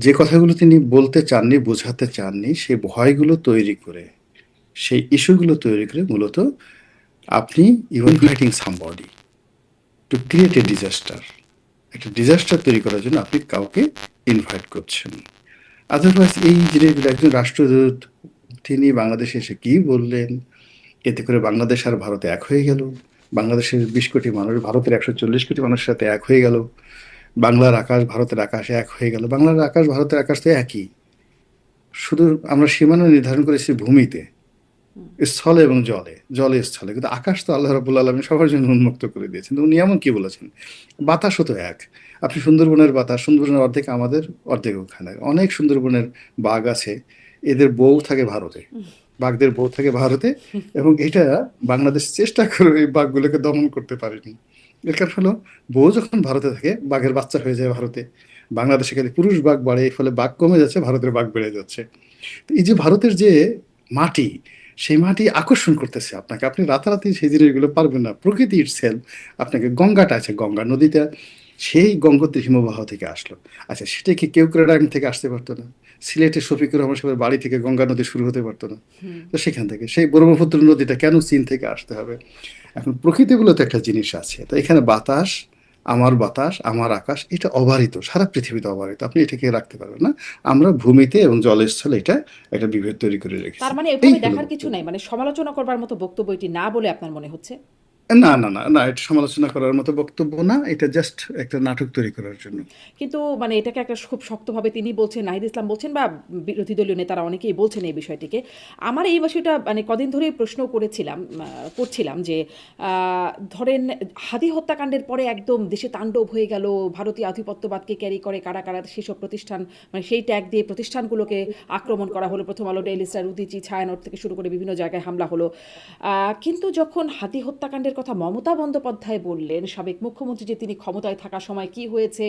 যে কথাগুলো তিনি বলতে চাননি, বোঝাতে চাননি, সেই ভয়গুলো তৈরি করে, সেই ইস্যুগুলো তৈরি করে মূলত আপনি you are inviting somebody to create a disaster. একটা ডিজাস্টার তৈরি করার জন্য আপনি কাউকে ইনভাইট করছেন। আদারওয়াইজ এই জিনিসগুলো, একজন রাষ্ট্রদূত তিনি বাংলাদেশে এসে কি বললেন, এতে করে বাংলাদেশ আর ভারতে এক হয়ে গেল। বাংলাদেশের 20 কোটি মানুষ ভারতের 140 কোটি মানুষের সাথে এক হয়ে গেল। বাংলার আকাশ ভারতের আকাশে এক হয়ে গেল। বাংলার আকাশ ভারতের আকাশ তো একই। শুধু আমরা সীমানা নির্ধারণ করেছি ভূমিতে, স্থলে এবং জলে, জলে স্থলে, কিন্তু আকাশ তো আল্লাহ রাব্বুল আলামিন সবার জন্য উন্মুক্ত করে দিয়েছেন। তো উনি এমন কি বলেছেন, বাতাসও তো এক। আপনি সুন্দরবনের বাতাস, সুন্দরবনের অর্ধেক আমাদের, অর্ধেক ওখানে। অনেক সুন্দরবনের বাঘ আছে, এদের বউ থাকে ভারতে, বাঘদের বউ থাকে ভারতে, এবং এটা বাংলাদেশ চেষ্টা করে এই বাঘগুলোকে দমন করতে পারেনি। এর কারণ হলো, বউ যখন ভারতে থাকে বাঘের বাচ্চা হয়ে যায় ভারতে। বাংলাদেশে খালি পুরুষ বাঘ বাড়ে, এর ফলে বাঘ কমে যাচ্ছে, ভারতের বাঘ বেড়ে যাচ্ছে। তো এই যে ভারতের যে মাটি, সেই মাটি আকর্ষণ করতেছে আপনাকে। আপনি রাতারাতি সেই জিনিসগুলো পারবেন না। প্রকৃতি ইটসেলফ আপনাকে, গঙ্গাটা আছে, গঙ্গা নদীটা সেই গঙ্গোত্রী হিমবাহ থেকে আসলো। আচ্ছা, সেটা কি কেওক্রাডাং থেকে আসতে পারতো না? সিলেটের শফিকুর রহমান সাহেবের বাড়ি থেকে গঙ্গা নদী শুরু হতে পারতো না? তো সেখান থেকে সেই ব্রহ্মপুত্র নদীটা কেন চীন থেকে আসতে হবে? এখন প্রকৃতিগুলো তো একটা জিনিস আছে। তো এখানে বাতাস, আমার আকাশ, এটা অবারিত, সারা পৃথিবীতে অবারিত। আপনি এটাকে রাখতে পারবেন না। আমরা ভূমিতে এবং জলস্থলে এটা একটা বিভেদ তৈরি করে রেখেছি। তার মানে এই এভাবে হলো দেখার কিছু বক্তব্য। নাই, মানে সমালোচনা করবার মতো বক্তব্য এটি না বলে আপনার মনে হচ্ছে? না, না, না, না, এটা সমালোচনা করার মতো বক্তব্য না। এটা জাস্ট একটা নাটক তৈরি করার জন্য। কিন্তু মানে এটাকে একটা খুব শক্তভাবে তিনি বলছেন, নাহিদ ইসলাম বলছেন, বা বিরোধী দলীয় নেতারা অনেকেই বলছেন এই বিষয়টিকে। আমার এই বিষয়টা মানে কদিন ধরেই প্রশ্ন করছিলাম যে ধরেন হাদি হত্যাকাণ্ডের পরে একদম দেশে তাণ্ডব হয়ে গেল, ভারতীয় আধিপত্যবাদকে ক্যারি করে কারা কারা সেসব প্রতিষ্ঠান, মানে সেই ট্যাগ দিয়ে প্রতিষ্ঠানগুলোকে আক্রমণ করা হলো। প্রথম আলো, ডেইলি স্টার, উদীচী, ছায়ানট থেকে শুরু করে বিভিন্ন জায়গায় হামলা হলো। কিন্তু যখন হাদি হত্যাকাণ্ডের কথা মমতা বন্দ্যোপাধ্যায় বললেন, সাবেক মুখ্যমন্ত্রী, যে তিনি ক্ষমতায় থাকার সময় কি হয়েছে,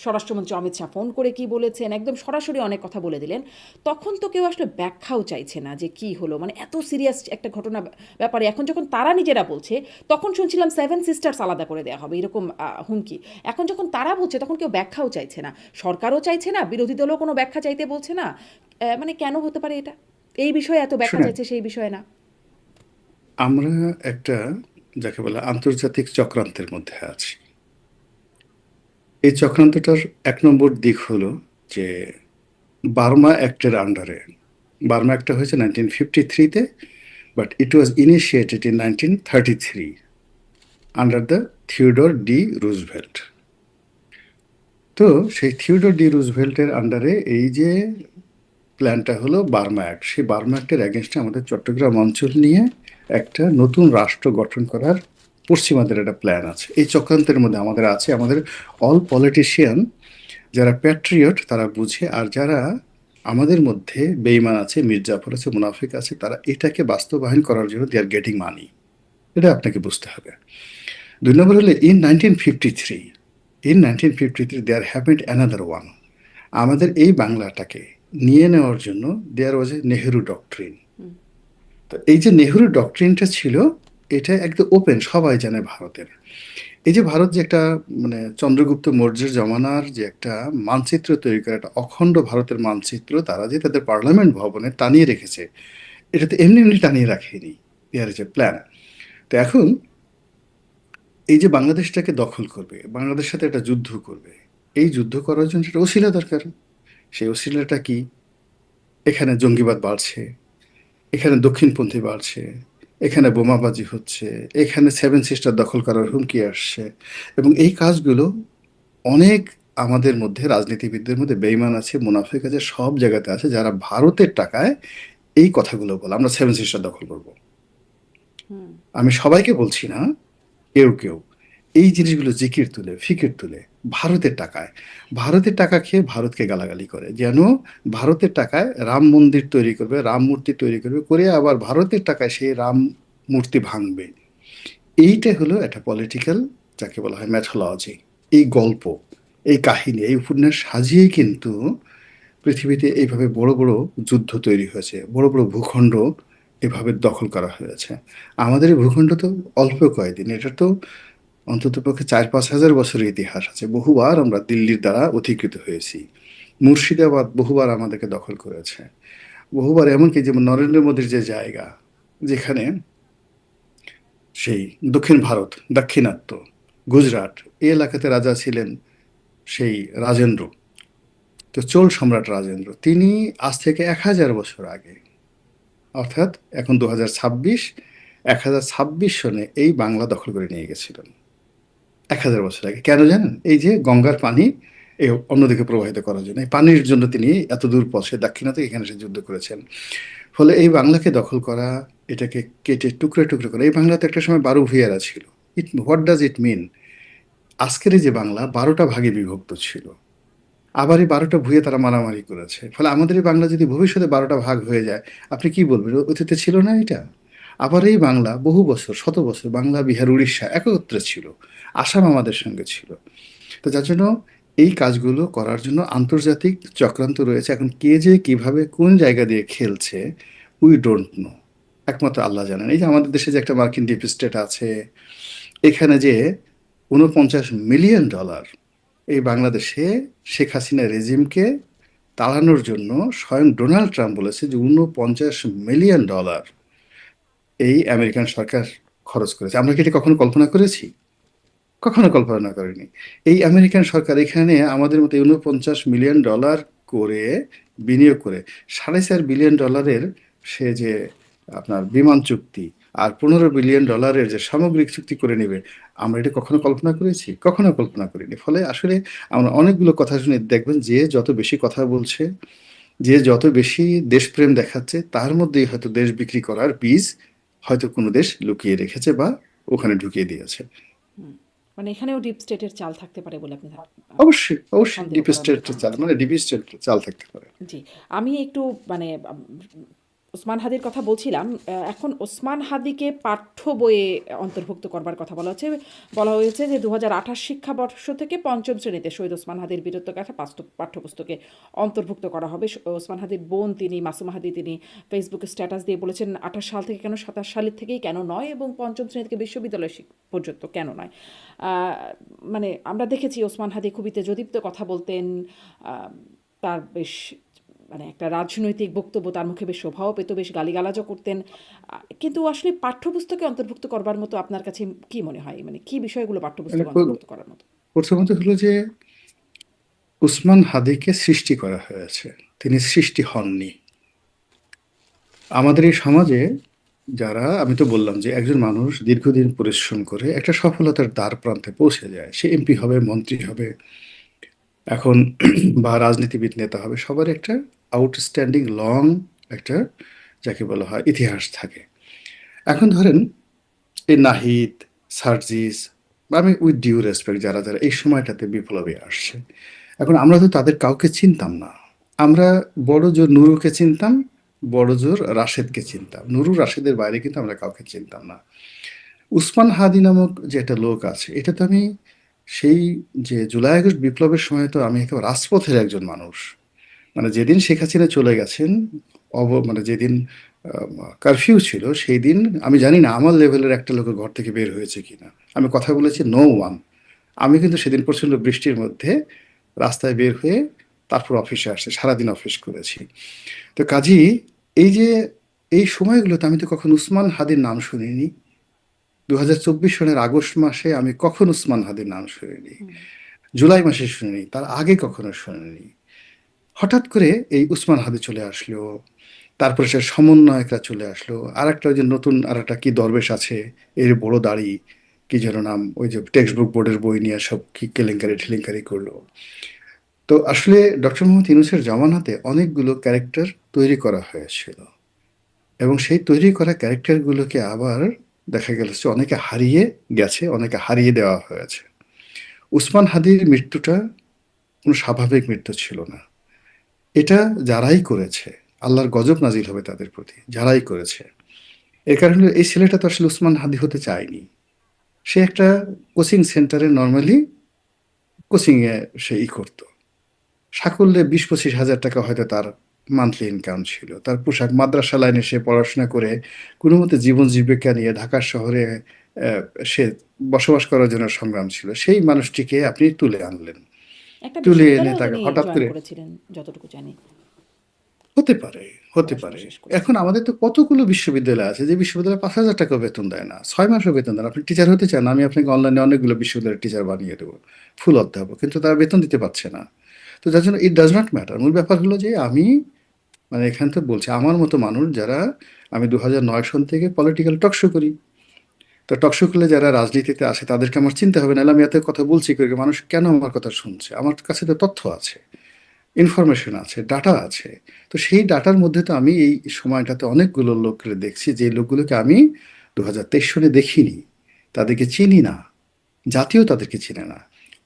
স্বরাষ্ট্রমন্ত্রী অমিত শাহ ফোন করে কি বলেছেন, একদম সরাসরি অনেক কথা বলে দিলেন। তখন তো কেউ আসলে ব্যাখ্যাও চাইছে না যে কি হলো, মানে এত সিরিয়াস একটা ঘটনা ব্যাপারে এখন যখন তারা নিজেরা বলছে, তখন শুনছিলাম 7 সিস্টার্স আলাদা করে দেওয়া হবে এরকম হুমকি। এখন যখন তারা বলছে তখন কেউ ব্যাখ্যাও চাইছে না, সরকারও চাইছে না, বিরোধী দলও কোনো ব্যাখ্যা চাইতে বলছে না। মানে কেন হতে পারে এটা? এই বিষয়ে এত ব্যাখ্যা শুনেন, চাইছে, সেই বিষয়ে না। আমরা একটা, যাকে বলে, আন্তর্জাতিক চক্রান্তের মধ্যে আছি। এই চক্রান্তটার 1 নম্বর দিক হলো যে বার্মা অ্যাক্টের আন্ডারে, বার্মা অ্যাক্টটা হয়েছে 1953-তে, but it was initiated in 1933 under the Theodore D Roosevelt. তো সেই থিওডর ডি রুজভেল্টের আন্ডারে এই যে প্ল্যানটা হলো বার্মা অ্যাক্ট, সেই বার্মা অ্যাক্টের অ্যাগেনস্টে আমাদের চট্টগ্রাম অঞ্চল নিয়ে একটা নতুন রাষ্ট্র গঠন করার পশ্চিমাদের একটা প্ল্যান আছে। এই চক্রান্তের মধ্যে আমাদের আছে, আমাদের অল পলিটিশিয়ান যারা প্যাট্রিয়ট তারা বুঝে, আর যারা আমাদের মধ্যে বেইমান আছে, মির্জাফর আছে, মুনাফিক আছে, তারা এটাকে বাস্তবায়ন করার জন্য দে আর গেটিং মানি। এটা আপনাকে বুঝতে হবে। ২ নম্বর হলো in 1953 there happened another one. আমাদের এই বাংলাটাকে নিয়ে নেওয়ার জন্য দেয়ার ওয়াজ এ নেহেরু ডক্ট্রিন। হুম, তো এই যে নেহেরু ডক্ট্রিনটা ছিল, এটা একদম ওপেন, সবাই জানে ভারতের। এই যে ভারত যে একটা মানে চন্দ্রগুপ্ত মৌর্যের জমানার যে একটা মানচিত্র তৈরি করে, একটা অখণ্ড ভারতের মানচিত্র তারা যে তাদের পার্লামেন্ট ভবনে টানিয়ে রেখেছে, এটা তো এমনি এমনি টানিয়ে রাখেনি, দেয়ার ইজ এ প্ল্যান। তো এখন এই যে বাংলাদেশটাকে দখল করবে, বাংলাদেশের সাথে একটা যুদ্ধ করবে, এই যুদ্ধ করার জন্য একটা ওসিলা দরকার। সেই ওসিলাটা কি? এখানে জঙ্গিবাদ বাড়ছে, এখানে দক্ষিণপন্থী বাড়ছে, এখানে বোমাবাজি হচ্ছে, এখানে সেভেন সিস্টার দখল করার হুমকি আসছে, এবং এই কাজগুলো অনেক আমাদের মধ্যে রাজনীতিবিদদের মধ্যে বেইমান আছে, মুনাফিক আছে, সব জায়গাতে আছে, যারা ভারতের টাকায় এই কথাগুলো বলে আমরা সেভেন সিস্টার দখল করব। হুম, আমি সবাইকে বলছি না, কেউ কেউ এই জিনিসগুলো জিকির তুলে ফিকির তুলে ভারতের টাকায়, ভারতের টাকা খেয়ে ভারতকে গালাগালি করে, যেন ভারতের টাকায় রাম মন্দির তৈরি করবে, রাম মূর্তি তৈরি করবে, করে আবার ভারতের টাকায় সেই রাম মূর্তি ভাঙবে। এইটা হলো একটা পলিটিক্যাল, যাকে বলা হয় ম্যাথোলজি। এই গল্প, এই কাহিনী, এই উপন্যাস সাজিয়েই কিন্তু পৃথিবীতে এইভাবে বড় বড় যুদ্ধ তৈরি হয়েছে, বড় বড় ভূখণ্ড এভাবে দখল করা হয়েছে। আমাদের এই ভূখণ্ড তো অল্প কয়েকদিন, এটা তো অন্ততপক্ষে ৪-৫ হাজার বছরের ইতিহাস আছে। বহুবার আমরা দিল্লির দ্বারা অধিকৃত হয়েছি। মুর্শিদাবাদ বহুবার আমাদেরকে দখল করেছে। বহুবার এমনকি যেমন নরেন্দ্র মোদীর যে জায়গা, যেখানে সেই দক্ষিণ ভারত, দাক্ষিণাত্য, গুজরাট, এই এলাকাতে রাজা ছিলেন সেই রাজেন্দ্র। তো চোল সম্রাট রাজেন্দ্র, তিনি আজ থেকে ১,০০০ বছর আগে, অর্থাৎ এখন ২০২৬, ১,০২৬ সনে এই বাংলা দখল করে নিয়ে গেছিলেন। ১,০০০ বছর আগে। কেন জানেন? এই যে গঙ্গার পানি এই অন্যদিকে প্রবাহিত করার জন্য, এই পানির জন্য তিনি এত দূর পথ, সে দাক্ষিণাত্য এখানে এসে যুদ্ধ করেছেন। ফলে এই বাংলাকে দখল করা, এটাকে কেটে টুকরো টুকরো করা। এই বাংলাতে একটা সময় ১২ ভূঁইয়ারা ছিল। হোয়াট ডাজ ইট মিন? আজকের এই যে বাংলা ১২টা ভাগে বিভক্ত ছিল, আবার এই ১২টা ভূঁইয়া তারা মারামারি করেছে। ফলে আমাদের এই বাংলা যদি ভবিষ্যতে ১২টা ভাগ হয়ে যায়, আপনি কি বলবেন? অতীতে ছিল না এটা? আবার এই বাংলা বহু বছর, শত বছর বাংলা, বিহার, উড়িষ্যা একত্রে ছিল। আসাম আমাদের সঙ্গে ছিল। তো যার জন্য এই কাজগুলো করার জন্য আন্তর্জাতিক চক্রান্ত রয়েছে। এখন কে যে কিভাবে কোন জায়গা দিয়ে খেলছে, উই ডোন্ট নো। একমাত্র আল্লাহ জানেন। এই যে আমাদের দেশে যে একটা মার্কিন ডিপ স্টেট আছে, এখানে যে $৪৯ মিলিয়ন এই বাংলাদেশে শেখ হাসিনা রেজিমকে তাড়ানোর জন্য স্বয়ং ডোনাল্ড ট্রাম্প বলেছে যে $৪৯ মিলিয়ন এই আমেরিকান সরকার খরচ করেছে। আমরা কি এটা কখনো কল্পনা করেছি? কখনো কল্পনা করিনি। এই আমেরিকান সরকার এখানে আমাদের মতো $৪৯ মিলিয়ন করে বিনিয়োগ করে $৪.৫ বিলিয়ন সে যে আপনার বিমান চুক্তি আর $১৫ বিলিয়ন যে সামগ্রিক চুক্তি করে নেবে, আমরা এটা কখনো কল্পনা করেছি? কখনো কল্পনা করিনি। ফলে আসলে আমরা অনেকগুলো কথা শুনে দেখবেন, যে যত বেশি কথা বলছে, যে যত বেশি দেশপ্রেম দেখাচ্ছে, তার মধ্যেই হয়তো দেশ বিক্রি করার বীজ হয়তো কোনো দেশ লুকিয়ে রেখেছে বা ওখানে ঢুকিয়ে দিয়েছে। হুম। মানে এখানেও ডিপ স্টেটের চাল থাকতে পারে বলে আপনি অবশ্যই, অবশ্যই সন্দেহ ডিপ করার স্টেট মতো। চাল, মানে ডিপ স্টেট চাল থাকতে পারে। জি, আমি একটু মানে ওসমান হাদির কথা বলছিলাম। এখন ওসমান হাদিকে পাঠ্য বইয়ে অন্তর্ভুক্ত করবার কথা বলা হচ্ছে। বলা হয়েছে যে ২০২৮ শিক্ষাবর্ষ থেকে পঞ্চম শ্রেণীতে শহীদ ওসমান হাদির বীরত্বগাথা পাঠ্যপুস্তকে অন্তর্ভুক্ত করা হবে। ওসমান হাদির বোন তিনি, মাসুমা হাদি, তিনি ফেসবুকে স্ট্যাটাস দিয়ে বলেছেন ২৮ সাল থেকে কেন, ২৭ সালের থেকেই কেন নয়, এবং পঞ্চম শ্রেণী থেকে বিশ্ববিদ্যালয় পর্যন্ত কেন নয়। মানে আমরা দেখেছি ওসমান হাদি খুবই তেজোদীপ্ত কথা বলতেন। তার বেশ মানে একটা রাজনৈতিক বক্তব্য তার মুখে বেশ শোভাও পেত, বেশ গালিগালাজও করতেন। কিন্তু আসলে পাঠ্যপুস্তকে অন্তর্ভুক্ত করবার মতো আপনার কাছে কি মনে হয়? মানে কি বিষয়গুলো মানে পাঠ্যপুস্তকে অন্তর্ভুক্ত করার মতো? প্রথমত হলো যে উসমান হাদিকে সৃষ্টি করা হয়েছে, তিনি সৃষ্টি হননি। আমাদের এই সমাজে যারা, আমি তো বললাম যে একজন মানুষ দীর্ঘদিন পরিশ্রম করে একটা সফলতার দ্বার প্রান্তে পৌঁছে যায়, সে এমপি হবে, মন্ত্রী হবে, এখন বা রাজনীতিবিদ নেতা হবে, সবার একটা আউটস্ট্যান্ডিং লং একটা যাকে বলা হয় ইতিহাস থাকে। এখন ধরেন এই নাহিদ, সার্জিস, বা আমি উইথ ডিউ রেসপেক্ট যারা যারা এই সময়টাতে বিপ্লবে আসছে, এখন আমরা তো তাদের কাউকে চিনতাম না। আমরা বড় জোর নুরুকে চিনতাম, বড় জোর রাশেদকে চিনতাম, নুরু রাশেদের বাইরে কিন্তু আমরা কাউকে চিনতাম না। উসমান হাদি নামক যে একটা লোক আছে, এটা তো আমি সেই যে জুলাই আগস্ট বিপ্লবের সময় তো আমি একেবারে রাজপথের একজন মানুষ। মানে যেদিন শেখ হাসিনা চলে গেছেন, মানে যেদিন কারফিউ ছিল, সেই দিন আমি জানি না আমার লেভেলের একটা লোকের ঘর থেকে বের হয়েছে কিনা। আমি কথা বলেছি নো ওয়ান। আমি কিন্তু সেদিন প্রচণ্ড বৃষ্টির মধ্যে রাস্তায় বের হয়ে তারপর অফিসে আসছে, সারাদিন অফিস করেছি। তো কাজী এই যে এই সময়গুলোতে আমি তো কখন উসমান হাদির নাম শুনিনি। 2024 সনের আগস্ট মাসে আমি কখন উসমান হাদির নাম শুনিনি, হুম। জুলাই মাসে শুনিনি, তার আগে কখনো শুনিনি। হঠাৎ করে এই উসমান হাদি চলে আসলো, তারপরে সে সমন্বয়করা চলে আসলো, আর একটা ওই যে নতুন আর একটা কি দরবেশ আছে, এর বড় দাড়ি, কি যেন নাম, ওই যে টেক্সট বুক বোর্ডের বই নিয়ে সব কি কেলেঙ্কারি ঠেলেঙ্কারি করলো। তো আসলে ডক্টর মোহাম্মদ ইউনূসের জমানাতে অনেকগুলো ক্যারেক্টার তৈরি করা হয়েছিল, এবং সেই তৈরি করা ক্যারেক্টারগুলোকে আবার দেখা গেল যে অনেকে হারিয়ে গেছে, অনেকে হারিয়ে দেওয়া হয়েছে। উসমান হাদির মৃত্যুটা কোনো স্বাভাবিক মৃত্যু ছিল না। এটা যারাই করেছে, আল্লাহর গজব নাজিল হবে তাদের প্রতি, যারাই করেছে। এর কারণে এই ছেলেটা তো আসলে উসমান হাদি হতে চায়নি। সে একটা কোচিং সেন্টারে নর্মালি কোচিংয়ে সে করতো। সাকল্যে 20-25 হাজার টাকা হয়তো তার মান্থলি ইনকাম ছিল। তার পোশাক, মাদ্রাসা লাইনে সে পড়াশোনা করে কোনো মতে জীবন জীবিকা নিয়ে ঢাকার শহরে সে বসবাস করার জন্য সংগ্রাম ছিল। সেই মানুষটিকে আপনি তুলে আনলেন। একটা তুলে এনে বিশ্ববিদ্যালয়েও তাকে তিনি হঠাৎ জয়েন করে, করেছিলেন যতটুকু জানি, হতে পারে, হতে পড়াশোনা পারে। শেষ এখন করেছিলেন। আমাদের তো কতগুলো বিশ্ববিদ্যালয় আছে যে বিশ্ববিদ্যালয়ে 5,000 টাকাও বেতন দেয় না। 6 মাসও বেতন দেয় না। আপনি টিচার হতে চান, আমি আপনাকে অনলাইনে অনেকগুলো বিশ্ববিদ্যালয়ের টিচার বানিয়ে দেবো। ফুল অধ্যাপক। কিন্তু তারা বেতন দিতে পারছে না। তো যার জন্য ইট ডাজ নট ম্যাটার। মূল ব্যাপার হলো যে আমি মানে এখান থেকে বলছি আমার মতো মানুষ যারা, আমি 2009 সন থেকে পলিটিক্যাল টকশো করি। তো টকশো করলে যারা রাজনীতিতে আসে তাদেরকে আমার চিনতে হবে, নাহলে আমি এত কথা বলছি করে মানুষ কেন আমার কথা শুনছে। আমার কাছে তো তথ্য আছে, ইনফরমেশন আছে, ডাটা আছে। তো সেই ডাটার মধ্যে তো আমি এই সময়টাতে অনেকগুলো লোককে দেখছি, যে লোকগুলোকে আমি 2023 সনে দেখিনি, তাদেরকে চিনি না, জাতীয় তাদেরকে চিনে না।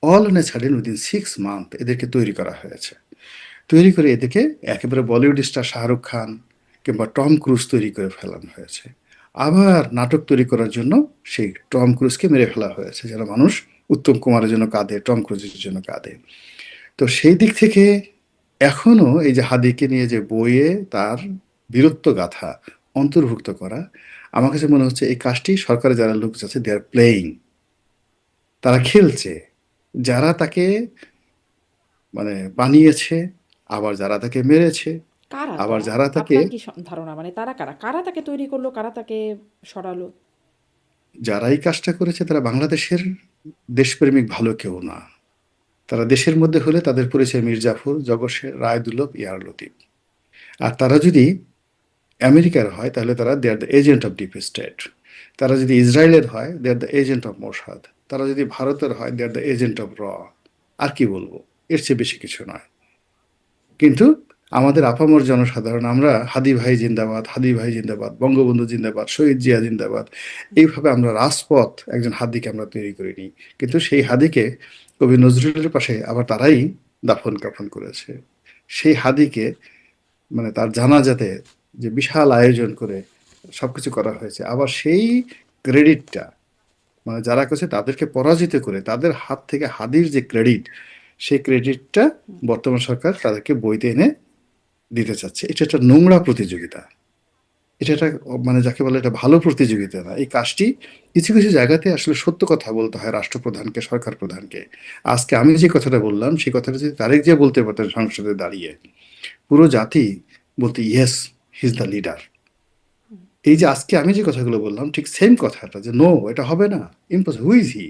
All on a sudden within 6 month এদেরকে তৈরি করা হয়েছে। তৈরি করে এদেরকে একেবারে বলিউড স্টার শাহরুখ খান কিংবা টম ক্রুজ তৈরি করে ফেলানো হয়েছে। আবার নাটক তৈরি করার জন্য সেই টম ক্রুজকে মেরে ফেলা হয়েছে, যেন মানুষ উত্তম কুমারের জন্য কাঁদে, টম ক্রুজের জন্য কাঁদে। তো সেই দিক থেকে এখনো এই যে হাদিকে নিয়ে যে বইয়ে তার বীরত্ব গাথা অন্তর্ভুক্ত করা, আমার কাছে মনে হচ্ছে এই কাজটি সরকারের যারা লোক আছে দে আর প্লেয়িং, তারা খেলছে। যারা তাকে মানে বানিয়েছে, আবার যারা তাকে মেরেছে, কারা আবার তারা? যারা তাকে, আপনার কি ধারণা, মানে তারা কারা? কারা তাকে তৈরি করলো, কারা তাকে সরালো? যারা এই কাজটা করেছে তারা বাংলাদেশের দেশপ্রেমিক ভালো কেউ না। তারা দেশের মধ্যে হলে তাদের পরিচয় মীর জাফর, জগৎ রায়দুল্লভ, ইয়ার লতিফ। আর তারা যদি আমেরিকার হয় তাহলে তারা they are the agent of deep state. তারা যদি ইসরায়েলের হয় they are the agent of Mossad. তারা যদি ভারতের হয় they are the agent of র। আর কি বলবো, এর চেয়ে বেশি কিছু নয়। কিন্তু আমাদের আপামর জনসাধারণ আমরা হাদি ভাই জিন্দাবাদ, হাদি ভাই জিন্দাবাদ, বঙ্গবন্ধু জিন্দাবাদ, শহীদ জিয়া জিন্দাবাদ, এইভাবে আমরা রাজপথ একজন হাদিকে আমরা তৈরি করিনি। কিন্তু সেই হাদিকে কবি নজরুলের পাশে আবার তারাই দাফন কাফন করেছে। সেই হাদিকে মানে তার জানাজাতে যে বিশাল আয়োজন করে সবকিছু করা হয়েছে, আবার সেই ক্রেডিটটা মানে যারা করেছে তাদেরকে পরাজিত করে তাদের হাত থেকে হাদির যে ক্রেডিট, সেই ক্রেডিটটা বর্তমান সরকার তাদেরকে বইতে এনে দিতে চাচ্ছে। এটা একটা নোংরা প্রতিযোগিতা। এটা একটা মানে যাকে বলে এটা ভালো প্রতিযোগিতা না। এই কাজটি কিছু কিছু জায়গাতে আসলে সত্য কথা বলতে হয় রাষ্ট্রপ্রধানকে, সরকার প্রধানকে। আজকে আমি যে কথাটা বললাম সেই কথাটা যদি তারেক জিয়া বলতে পারতেন সংসদে দাঁড়িয়ে, পুরো জাতি বলতে yes, he is the leader. এই যে আজকে আমি যে কথাগুলো বললাম ঠিক সেম কথাটা, যে নো এটা হবে না, ইম্পসিবল, হু ইজ হি,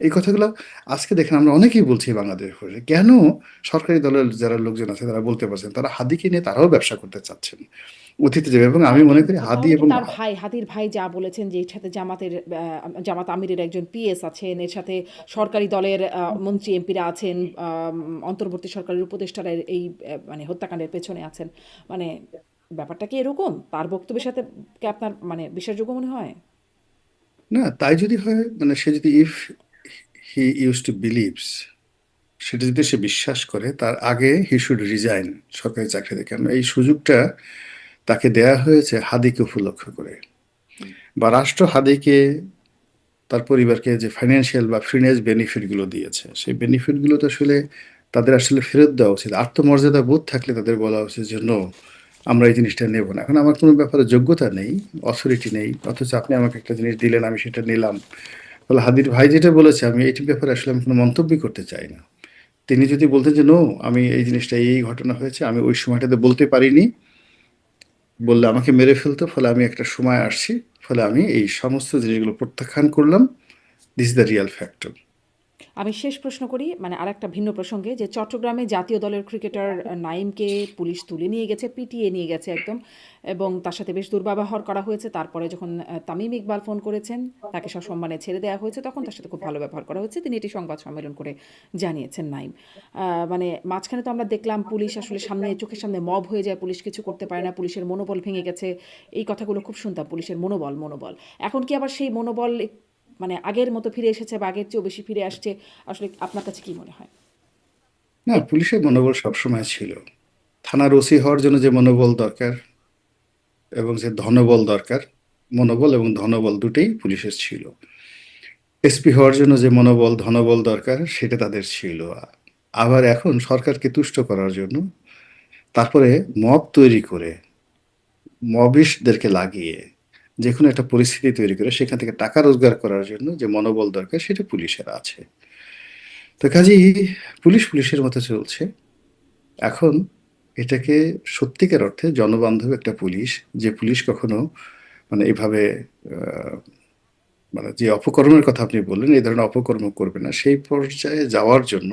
এই কথাগুলো আজকে দেখেন আমরা অনেকেই বলছি বাংলাদেশে। কেন সরকারি দলের যারা লোকজন আছে তারা বলতে পারছেন, তারা হাদিকে নিয়ে তারাও ব্যবসা করতে চাচ্ছেন। অতীতে যাবে এবং আমি মনে করি হাদি তাহলে কি এবং তার ভাই, হাদির ভাই যা বলেছেন যে এর সাথে জামাত আমিরের একজন পিএস আছেন, এর সাথে সরকারি দলের মন্ত্রী এমপিরা আছেন, অন্তর্বর্তী সরকারের উপদেষ্টারা এই মানে হত্যাকাণ্ডের পেছনে আছেন। মানে ব্যাপারটা কি এরকম? তার বক্তব্যের সাথে কি আপনার মানে বিশ্বাসযোগ্য মনে হয়? না, তাই যদি হয় মানে সে যদি if he use to believes, সেটা যদি সে বিশ্বাস করে তার আগে হি শুড রিজাইন সরকারি চাকরি থেকে। কারণ এই সুযোগটা তাকে দেয়া হয়েছে হাদিকে উপলক্ষ করে, বা রাষ্ট্র হাদিকে তার পরিবারকে যে ফাইন্যান্সিয়াল বা ফিনান্স বেনিফিট গুলো দিয়েছে, সেই বেনিফিট গুলো তো আসলে তাদের আসলে ফেরত দেওয়া উচিত। আত্মমর্যাদা বোধ থাকলে তাদের বলা উচিত যে নো, আমরা এই জিনিসটা নেব না। এখন আমার কোনো ব্যাপারে যোগ্যতা নেই, অথরিটি নেই, অথচ আপনি আমাকে একটা জিনিস দিলেন, আমি সেটা নিলাম। ফলে হাদির ভাই যেটা বলেছে, আমি এটির ব্যাপারে আসলে আমি কোনো মন্তব্য করতে চাই না। তিনি যদি বলতেন যে নো, আমি এই জিনিসটা এই ঘটনা হয়েছে, আমি ওই সময়টাতে বলতে পারিনি, বললে আমাকে মেরে ফেলতো, ফলে আমি একটা সময় আসছি, ফলে আমি এই সমস্ত জিনিসগুলো প্রত্যাখ্যান করলাম, this is the Real factor. আমি শেষ প্রশ্ন করি, মানে আরেকটা ভিন্ন প্রসঙ্গে, যে চট্টগ্রামে জাতীয় দলের ক্রিকেটার নাঈমকে পুলিশ তুলে নিয়ে গেছে, পিটিয়ে নিয়ে গেছে একদম, এবং তার সাথে বেশ দুর্ব্যবহার করা হয়েছে। তারপরে যখন তামিম ইকবাল ফোন করেছেন, তাকে সসম্মানে ছেড়ে দেওয়া হয়েছে, তখন তার সাথে খুব ভালো ব্যবহার করা হয়েছে, তিনি এটি সংবাদ সম্মেলন করে জানিয়েছেন নাঈম। মানে মাঝখানে তো আমরা দেখলাম পুলিশ আসলে সামনে, চোখের সামনে মব হয়ে যায়, পুলিশ কিছু করতে পারে না, পুলিশের মনোবল ভেঙে গেছে, এই কথাগুলো খুব শুনতাম, পুলিশের মনোবল মনোবল। এখন কি আবার সেই মনোবল মানে আগের মতো ফিরে এসেছে বা আগের চেয়েও বেশি ফিরে আসছে? আসলে আপনার কাছে কি মনে হয়? না, পুলিশের মনোবল সবসময় ছিল। থানার ওসি হওয়ার জন্য যে মনোবল দরকার এবং যে ধনবল দরকার, মনোবল এবং ধনবল দুটেই পুলিশের ছিল। এসপি হওয়ার জন্য যে মনোবল ধনবল দরকার সেটা তাদের ছিল। আবার এখন সরকারকে তুষ্ট করার জন্য তারপরে মব তৈরি করে, মবিস্টদেরকে লাগিয়ে যে কোনো একটা পরিস্থিতি তৈরি করে সেখান থেকে টাকা রোজগার করার জন্য যে মনোবল দরকার সেটা পুলিশের আছে। তো কাজেই পুলিশ পুলিশের মতো চলছে। এখন এটাকে সত্যিকার অর্থে জনবান্ধব একটা পুলিশ, যে পুলিশ কখনো মানে এভাবে আহ, মানে যে অপকর্মের কথা আপনি বললেন, এই ধরনের অপকর্ম করবে না, সেই পর্যায়ে যাওয়ার জন্য